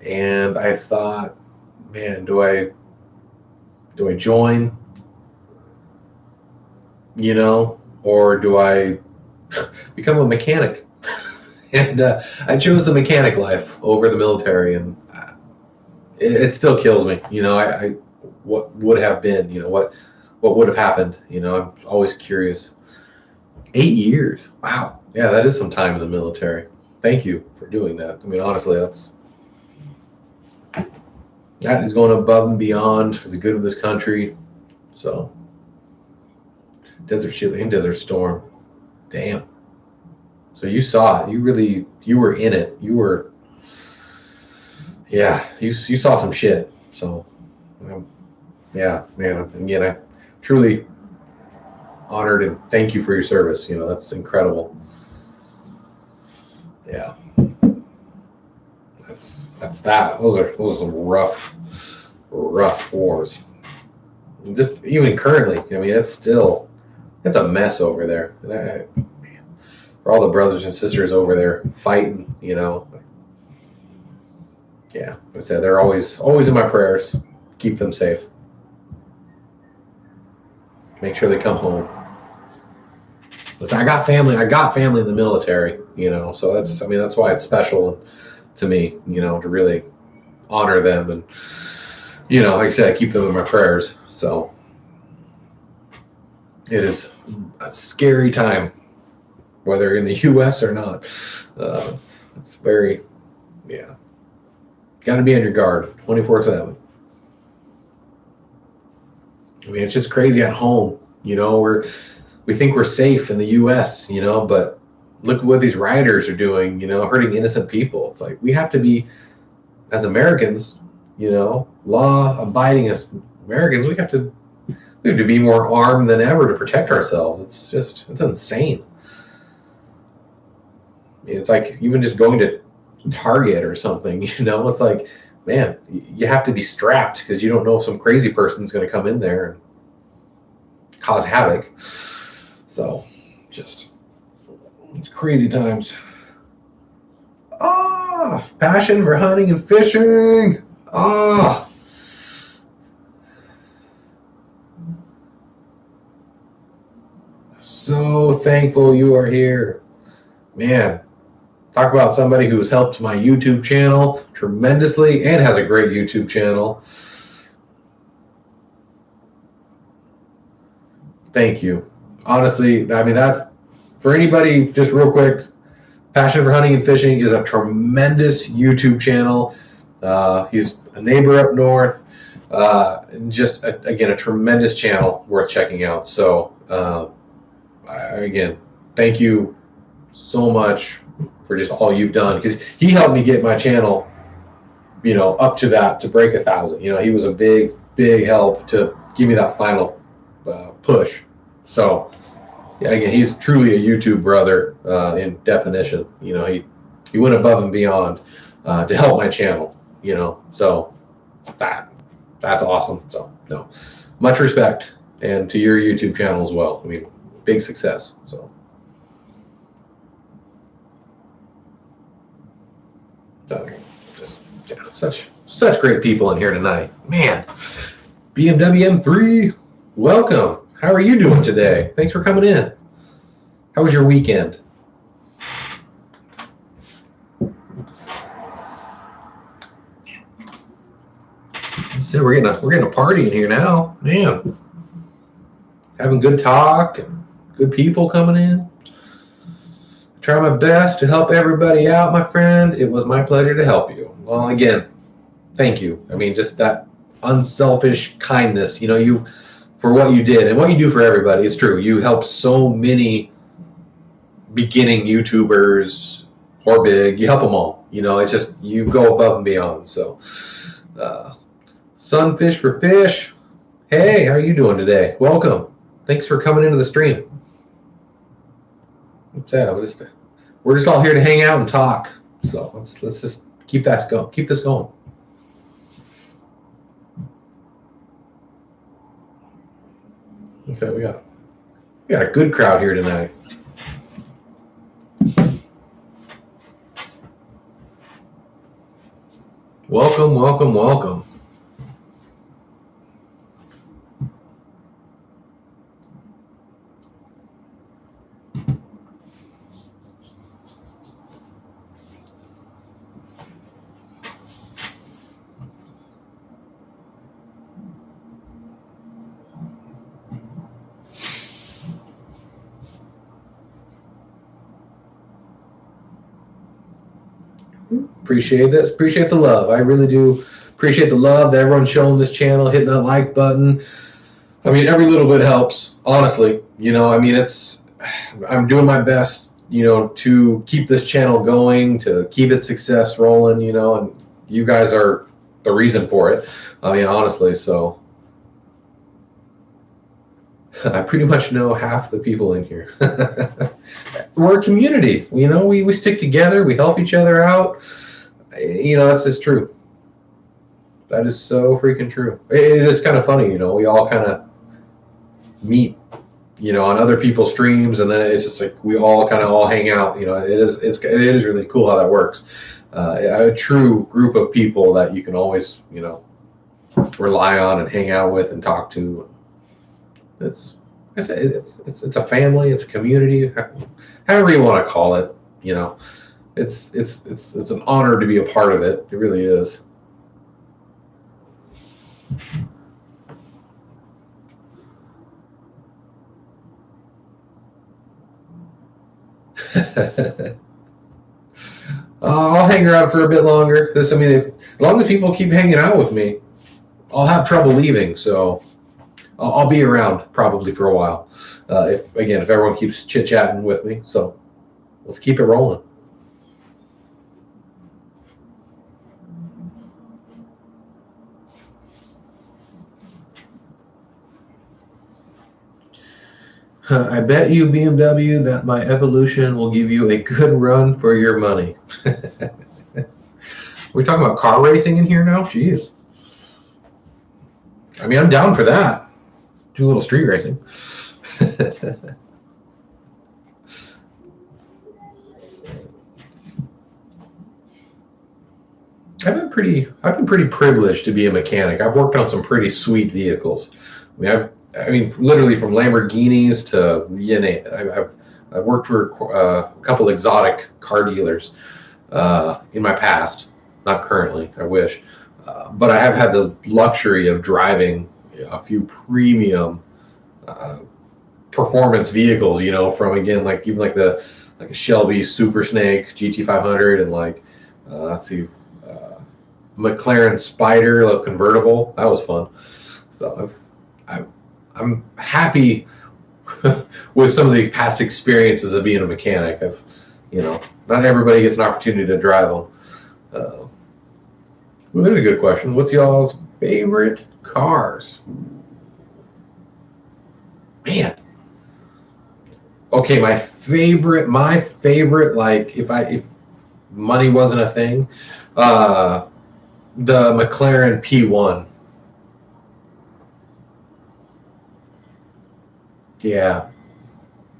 and I thought, man, do I join, or do I become a mechanic? And I chose the mechanic life over the military, and it still kills me. What would have been, what would have happened. I'm always curious. 8 years. Wow. Yeah, that is some time in the military. Thank you for doing that. I mean, honestly, that is going above and beyond for the good of this country. So, Desert Shield and Desert Storm. Damn. So you saw it. You were in it. Yeah, you saw some shit. So, yeah, man. Again, I truly honored and thank you for your service. That's incredible. Yeah, that's that. Those are some rough wars. Just even currently, I mean, it's a mess over there. For all the brothers and sisters over there fighting, yeah, like I said, they're always in my prayers. Keep them safe. Make sure they come home. Listen, I got family. In the military. So that's why it's special to me. To really honor them, and like I said, I keep them in my prayers. So it is a scary time, whether in the U.S. or not. It's very, yeah. Got to be on your guard 24/7. I mean, it's just crazy at home. We think we're safe in the U.S. But look at what these rioters are doing. Hurting innocent people. It's like we have to be, as Americans, law-abiding as Americans. We have to be more armed than ever to protect ourselves. It's insane. It's like even just going to Target or something, it's like, man, you have to be strapped because you don't know if some crazy person's going to come in there and cause havoc. So, it's crazy times. Passion for hunting and fishing. Oh, So thankful you are here. Man, talk about somebody who's helped my YouTube channel tremendously and has a great YouTube channel. Thank you. Honestly, I mean, that's for anybody, just real quick, Passion for Hunting and Fishing is a tremendous YouTube channel. He's a neighbor up north. And just, again, a tremendous channel worth checking out. So, again, thank you so much for just all you've done, because he helped me get my channel, up to that, to break 1,000. He was a big help to give me that final push. So yeah, again, he's truly a YouTube brother in definition. He went above and beyond to help my channel. So that's awesome. So no, much respect, and to your YouTube channel as well. I mean, big success. So. Just such great people in here tonight, man. BMW M3, welcome. How are you doing today? Thanks for coming in. How was your weekend? So we're getting a party in here now, man. Having good talk and good people coming in. Try my best to help everybody out, my friend. It was my pleasure to help you. Well, again, thank you. I mean, just that unselfish kindness, you for what you did and what you do for everybody. It's true. You help so many beginning YouTubers or big. You help them all. It's just, you go above and beyond. So, Sunfish for Fish. Hey, how are you doing today? Welcome. Thanks for coming into the stream. What's that? We're just all here to hang out and talk. So let's just keep this going. What's that? We got a good crowd here tonight. Welcome, welcome, welcome. Appreciate this. Appreciate the love. I really do appreciate the love that everyone's showing this channel, hitting that like button. I mean, every little bit helps, honestly. I mean, I'm doing my best, to keep this channel going, to keep its success rolling, and you guys are the reason for it. I mean, honestly, so I pretty much know half the people in here. We're a community, we stick together, we help each other out. That's just true. That is so freaking true. It is kind of funny, we all kind of meet, on other people's streams, and then it's just like we all kind of all hang out. It is really cool how that works. A true group of people that you can always, rely on and hang out with and talk to. It's a family, it's a community, however you want to call it. It's an honor to be a part of it. It really is. I'll hang around for a bit longer. As long as people keep hanging out with me, I'll have trouble leaving. So I'll be around probably for a while. If everyone keeps chit-chatting with me. So let's keep it rolling. I bet you, BMW, that my evolution will give you a good run for your money. We're talking about car racing in here now? Jeez. I mean, I'm down for that. Do a little street racing. I've been pretty privileged to be a mechanic. I've worked on some pretty sweet vehicles. I mean, I mean, literally from Lamborghinis to you name it. I've worked for a couple exotic car dealers in my past, not currently. I wish, but I have had the luxury of driving a few premium uh, performance vehicles. You know, from again like even like a Shelby Super Snake GT500 and like let's see, McLaren Spider, a convertible. That was fun. So I'm happy with some of the past experiences of being a mechanic. Not everybody gets an opportunity to drive them. Well, there's a good question. What's y'all's favorite cars? Man. Okay, my favorite, like if money wasn't a thing, the McLaren P1. Yeah,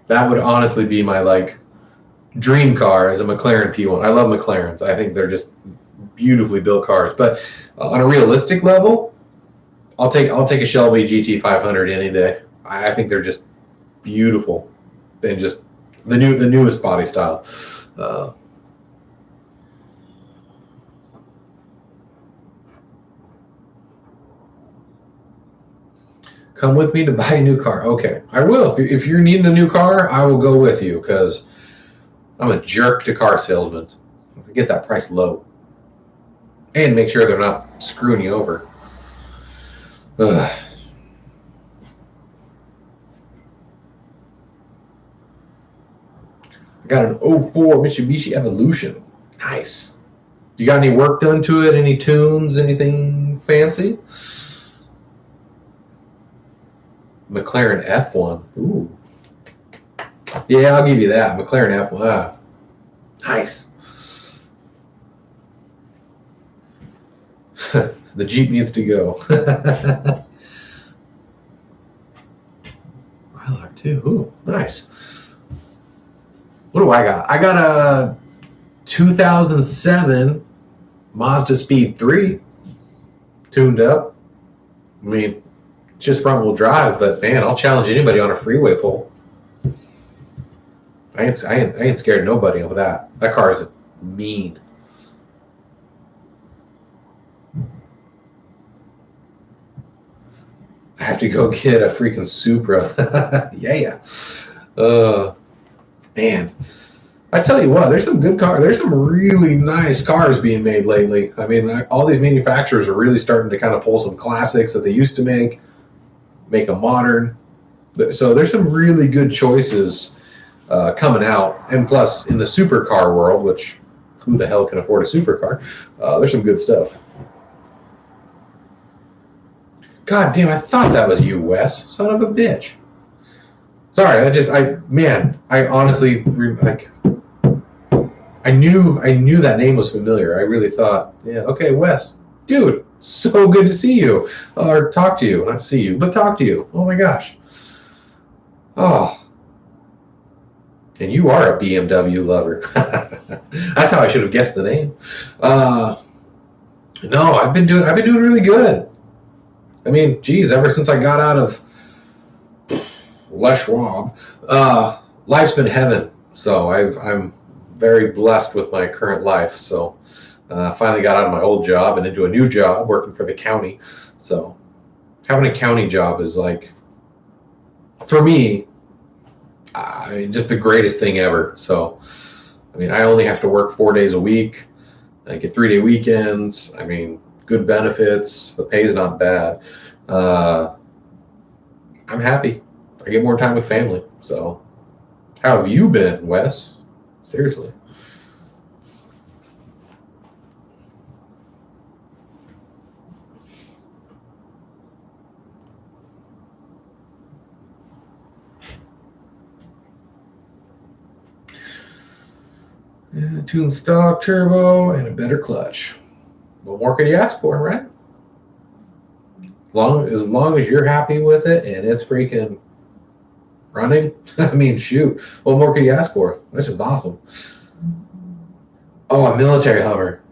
that would honestly be my like dream car is a McLaren P1. I love McLarens. I think they're just beautifully built cars. But on a realistic level, I'll take a Shelby GT500 any day. I think they're just beautiful and just the newest body style. Uh, Come with me to buy a new car. Okay, I will. If you're needing a new car, I will go with you because I'm a jerk to car salesmen. Get that price low and make sure they're not screwing you over. Ugh. I got an '04 Mitsubishi Evolution. Nice. You got any work done to it? Any tunes? Anything fancy? McLaren F1. Ooh. Yeah, I'll give you that. McLaren F1. Ah, nice. The Jeep needs to go. Mylar too. Ooh, nice. What do I got? I got a 2007 Mazda Speed 3 tuned up. I mean, it's just front wheel drive, but man, I'll challenge anybody on a freeway pole. I ain't scared of nobody with that. That car is mean. I have to go get a freaking Supra. Yeah. Uh, Man, I tell you what, there's some good cars. There's some really nice cars being made lately. I mean, all these manufacturers are really starting to kind of pull some classics that they used to make them modern. So there's some really good choices coming out. And plus, in the supercar world, which who the hell can afford a supercar? There's some good stuff. God damn, I thought that was you, Wes. Son of a bitch. Sorry, I honestly, like, I knew that name was familiar. I really thought, yeah, okay, Wes, dude, so good to see you, or talk to you, not see you, but talk to you. Oh my gosh. Oh, and you are a BMW lover. That's how I should have guessed the name. No, I've been doing really good. I mean, geez, ever since I got out of Les Schwab, life's been heaven. So I'm very blessed with my current life. So finally got out of my old job and into a new job working for the county. So having a county job is like, for me, just the greatest thing ever. So, I mean, I only have to work 4 days a week. I get 3-day weekends. I mean, good benefits. The pay is not bad. I'm happy. I get more time with family. So, how have you been, Wes? Seriously. Yeah, tuned stock turbo and a better clutch. What more could you ask for, right? As long as you're happy with it and it's freaking running, I mean, shoot, what more could you ask for? That's just awesome. Oh, a military Hummer.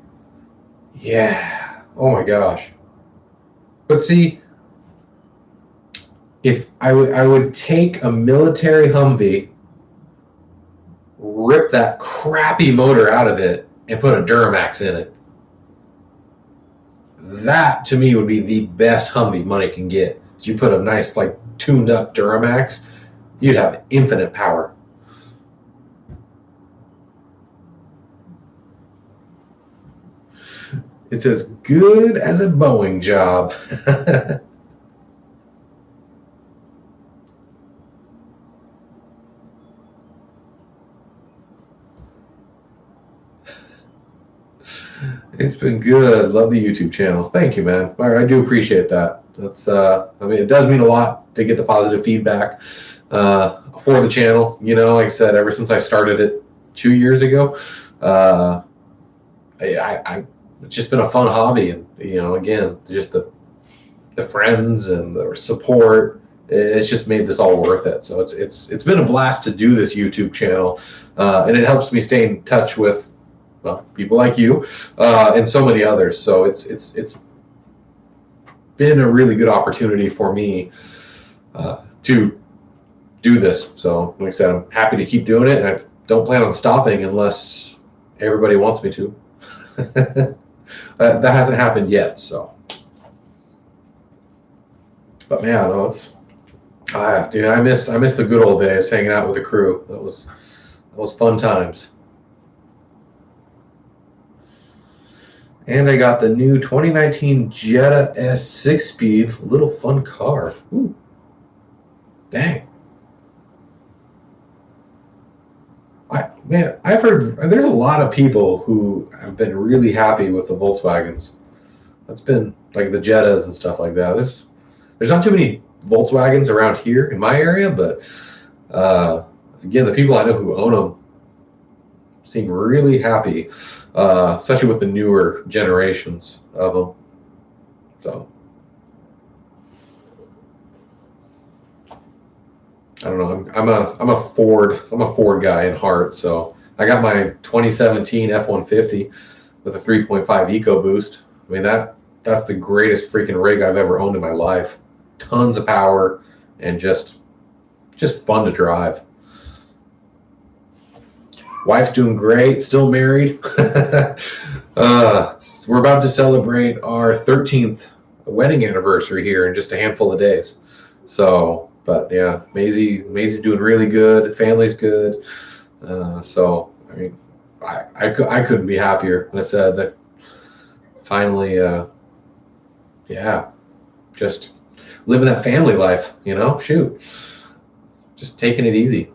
Yeah. Oh my gosh. But see, if I would take a military Humvee, rip that crappy motor out of it, and put a Duramax in it. That to me would be the best Humvee money can get. You put a nice, like, tuned up Duramax, you'd have infinite power. It's as good as a Boeing job. It's been good. Love the YouTube channel. Thank you, man. I do appreciate that. That's I mean, it does mean a lot to get the positive feedback for the channel. You know, like I said, ever since I started it 2 years ago, it's just been a fun hobby, and you know, again, just the friends and the support. It's just made this all worth it. So it's been a blast to do this YouTube channel, and it helps me stay in touch with, well, people like you, and so many others. So it's been a really good opportunity for me to do this. So like I said, I'm happy to keep doing it, and I don't plan on stopping unless everybody wants me to. That hasn't happened yet. So, but man, no, dude, I miss the good old days hanging out with the crew. That was fun times. And I got the new 2019 Jetta S 6-speed, little fun car. Ooh. Dang. I've heard there's a lot of people who have been really happy with the Volkswagens. That's been like the Jettas and stuff like that. There's not too many Volkswagens around here in my area, but again, the people I know who own them seem really happy, especially with the newer generations of them. So I don't know. I'm a Ford guy in heart. So I got my 2017 F-150 with a 3.5 EcoBoost. I mean, that's the greatest freaking rig I've ever owned in my life. Tons of power and just fun to drive. Wife's doing great, still married. We're about to celebrate our 13th wedding anniversary here in just a handful of days. So, but yeah, Maisie's doing really good. Family's good. So, I mean, I couldn't be happier. I said that finally, yeah, just living that family life, you know, shoot, just taking it easy.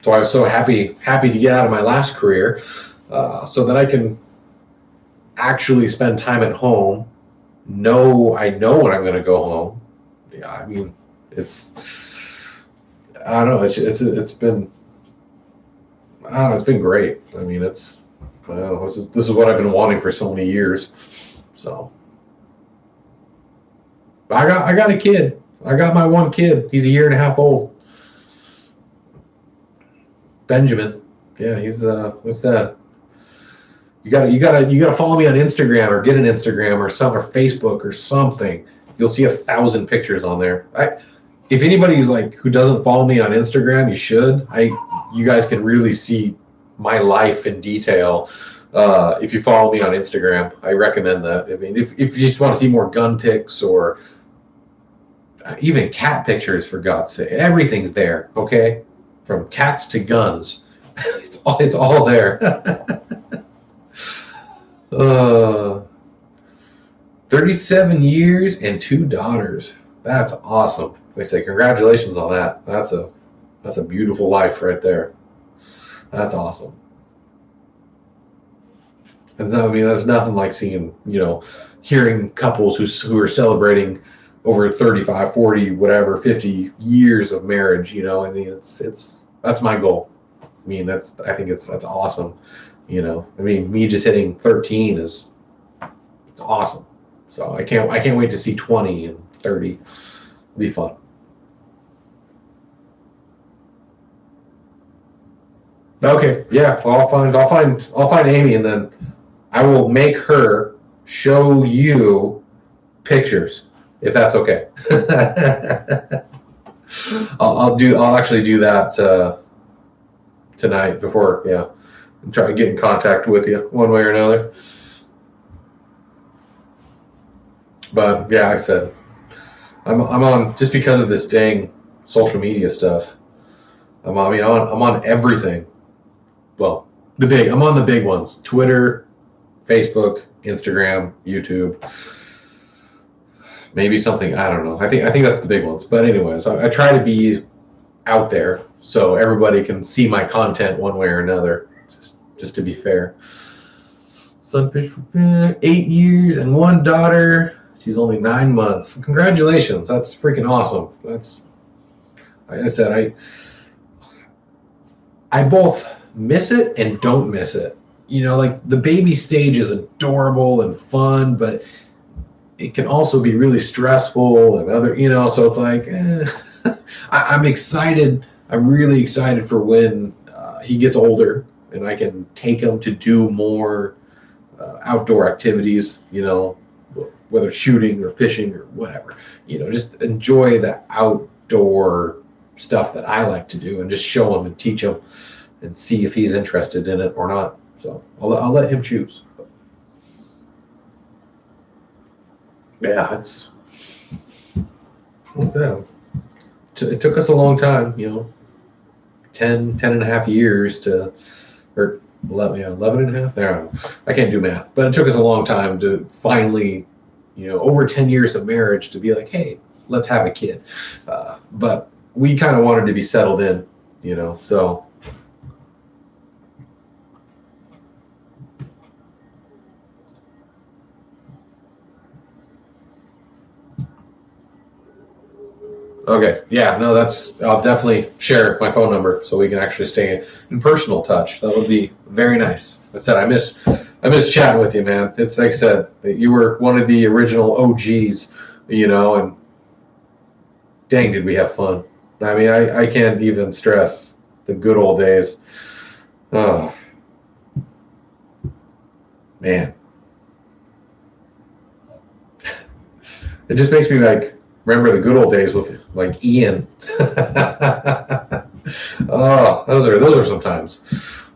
So I was so happy to get out of my last career, so that I can actually spend time at home. I know when I'm going to go home. Yeah, I mean, I don't know. It's been, I don't know. It's been great. I mean, this is what I've been wanting for so many years. So I got a kid. I got my one kid. He's a year and a half old. Benjamin. Yeah, he's what's that? You gotta follow me on Instagram, or get an Instagram or something, or Facebook or something. You'll see 1,000 pictures on there. If anybody's like who doesn't follow me on Instagram, you should. You guys can really see my life in detail if you follow me on Instagram. I recommend that. I mean, if you just want to see more gun pics or even cat pictures, for God's sake, everything's there. Okay, from cats to guns, it's all there. 37 years and 2 daughters. That's awesome. I say congratulations on that. That's a beautiful life right there. That's awesome. And I mean, there's nothing like seeing, hearing couples who are celebrating over 35, 40, whatever, 50 years of marriage. I mean, that's my goal. I mean, that's awesome. I mean, me just hitting 13 it's awesome. So I can't wait to see 20 and 30. It'll be fun. Okay, yeah. Well, I'll find Amy, and then I will make her show you pictures, if that's okay. I'll actually do that tonight before, and try to get in contact with you one way or another. But yeah, like I said, I'm on just because of this dang social media stuff. I'm on everything. Well, I'm on the big ones: Twitter, Facebook, Instagram, YouTube. Maybe something, I don't know. I think that's the big ones. But anyways, I try to be out there so everybody can see my content one way or another. Just to be fair. Sunfish for 8 years and 1 daughter. She's only 9 months. Congratulations. That's freaking awesome. That's, like I said, I both miss it and don't miss it. Like the baby stage is adorable and fun, but it can also be really stressful and so it's like, I'm excited. I'm really excited for when he gets older and I can take him to do more outdoor activities, whether shooting or fishing or whatever, just enjoy the outdoor stuff that I like to do and just show him and teach him and see if he's interested in it or not. So I'll let him choose. Yeah, what's that? It took us a long time, 10 and a half years or 11 and a half. I don't know. I can't do math, but it took us a long time to finally, over 10 years of marriage to be like, hey, let's have a kid. But we kind of wanted to be settled in, so. Okay, yeah, no, I'll definitely share my phone number so we can actually stay in personal touch. That would be very nice. I said, I miss chatting with you, man. It's like I said, you were one of the original OGs, and dang, did we have fun. I mean, I can't even stress the good old days. Oh, man. It just makes me remember the good old days with Ian. Oh, those are some times.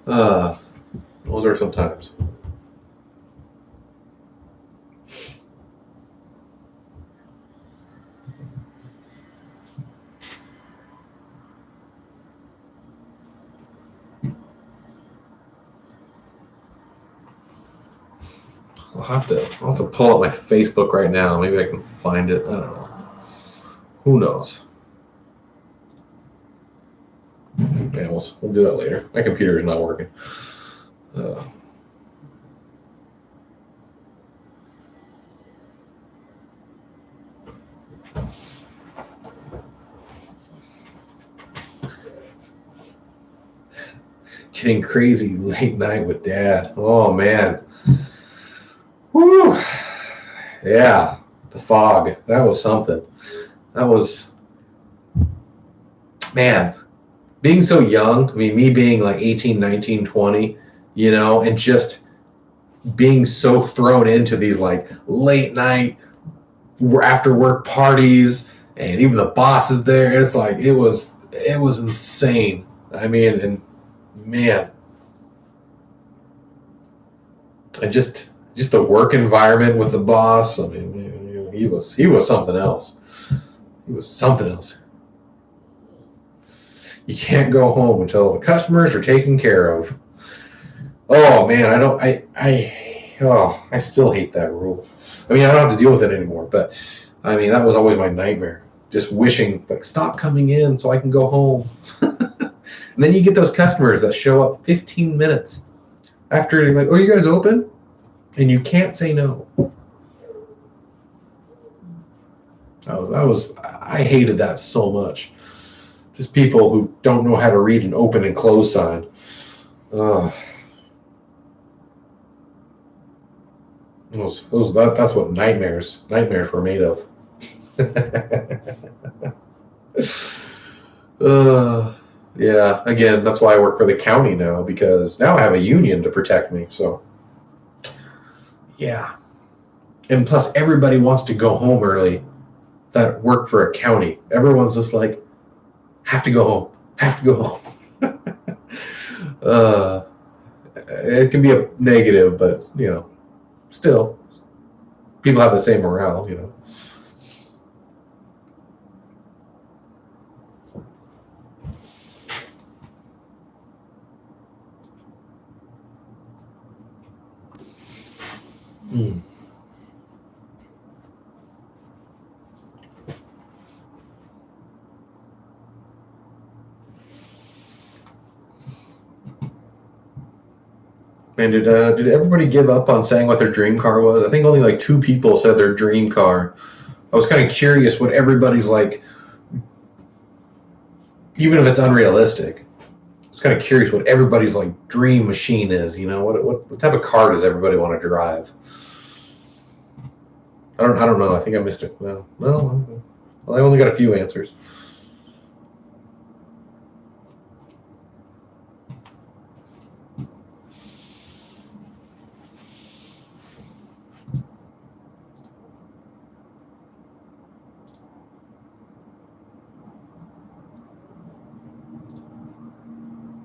Those are some times. I'll have to pull up my Facebook right now. Maybe I can find it. I don't know. Who knows? Yeah, we'll do that later. My computer is not working. Getting crazy late night with Dad. Oh man. Woo. Yeah, the fog. That was something. That was, man, being so young. I mean, me being like 18, 19, 20, and just being so thrown into these late night after work parties, and even the boss is there. It's like it was insane. I mean, and man, and just the work environment with the boss. I mean, he was something else. He was something else. You can't go home until the customers are taken care of. Oh man, I still hate that rule. I mean, I don't have to deal with it anymore, but I mean, that was always my nightmare. Just wishing, stop coming in so I can go home. And then you get those customers that show up 15 minutes after you're like, oh, you guys open? And you can't say no. I hated that so much. Just people who don't know how to read an open and close sign. That's what nightmares were made of. Yeah, again, that's why I work for the county now, because now I have a union to protect me. So, yeah. And plus, everybody wants to go home early that work for a county. Everyone's just like, have to go home. Have to go home. It can be a negative, but still, people have the same morale. Mm. And did everybody give up on saying what their dream car was? I think only like 2 people said their dream car. I was kind of curious what everybody's like, even if it's unrealistic. I was kind of curious what everybody's like dream machine is. What type of car does everybody want to drive? I don't know. I think I missed it. Well, I only got a few answers.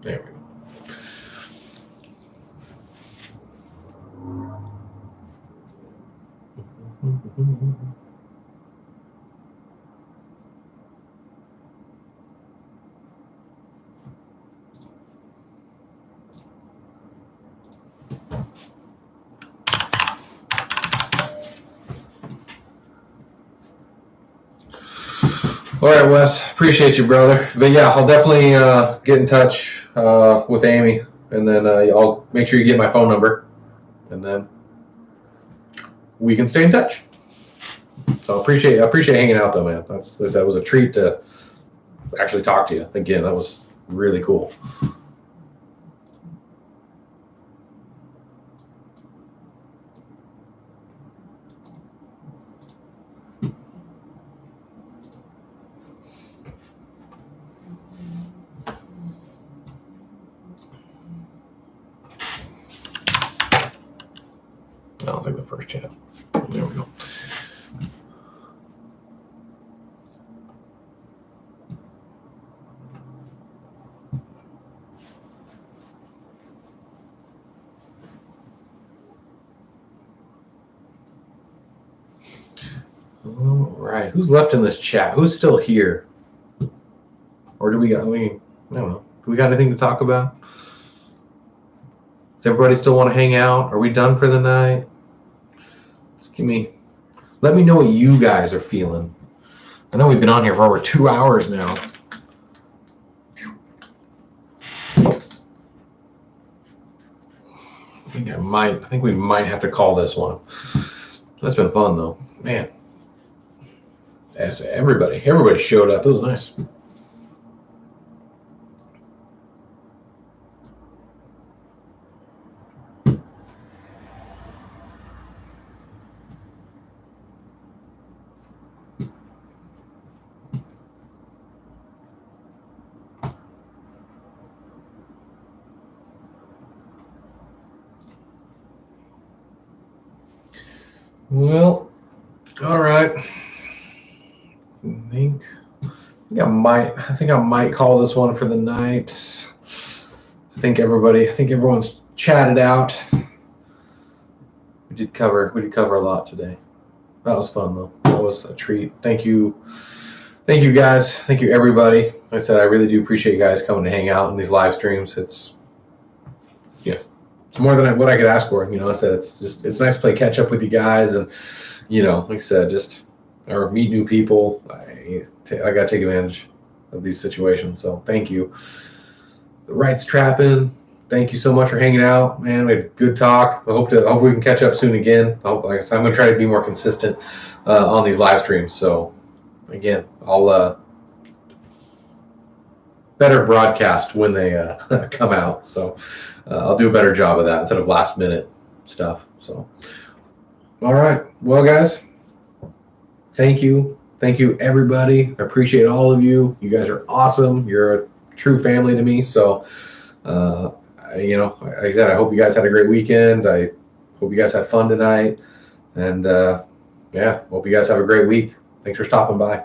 There we go. All right, Wes. Appreciate you, brother. But yeah, I'll definitely get in touch with Amy, and then I'll make sure you get my phone number, and then we can stay in touch. So I appreciate hanging out, though, man. That was a treat to actually talk to you again. That was really cool. I don't think the first chat. There we go. All right. Who's left in this chat? Who's still here? Or do we got? I don't know. Do we got anything to talk about? Does everybody still want to hang out? Are we done for the night? Just let me know what you guys are feeling. I know we've been on here for over 2 hours now. I think we might have to call this one. That's been fun though, man. Yes, everybody showed up. It was nice. Well, all right. I think I might call this one for the night. I think everyone's chatted out. We did cover a lot today. That was fun though. That was a treat. Thank you guys. Thank you everybody. Like I said, I really do appreciate you guys coming to hang out in these live streams. It's more than what I could ask for. I said it's nice to play catch up with you guys, and like I said, or meet new people. I gotta take advantage of these situations. So thank you. The Rights Trapping. Thank you so much for hanging out, man. We had a good talk. I hope we can catch up soon again. Like I said, I'm gonna try to be more consistent on these live streams. So again, I'll better broadcast when they come out. So I'll do a better job of that instead of last minute stuff. So all right, well guys, thank you everybody. I appreciate all of you. You guys are awesome. You're a true family to me. So like I said, I hope you guys had a great weekend. I hope you guys had fun tonight, and hope you guys have a great week. Thanks for stopping by.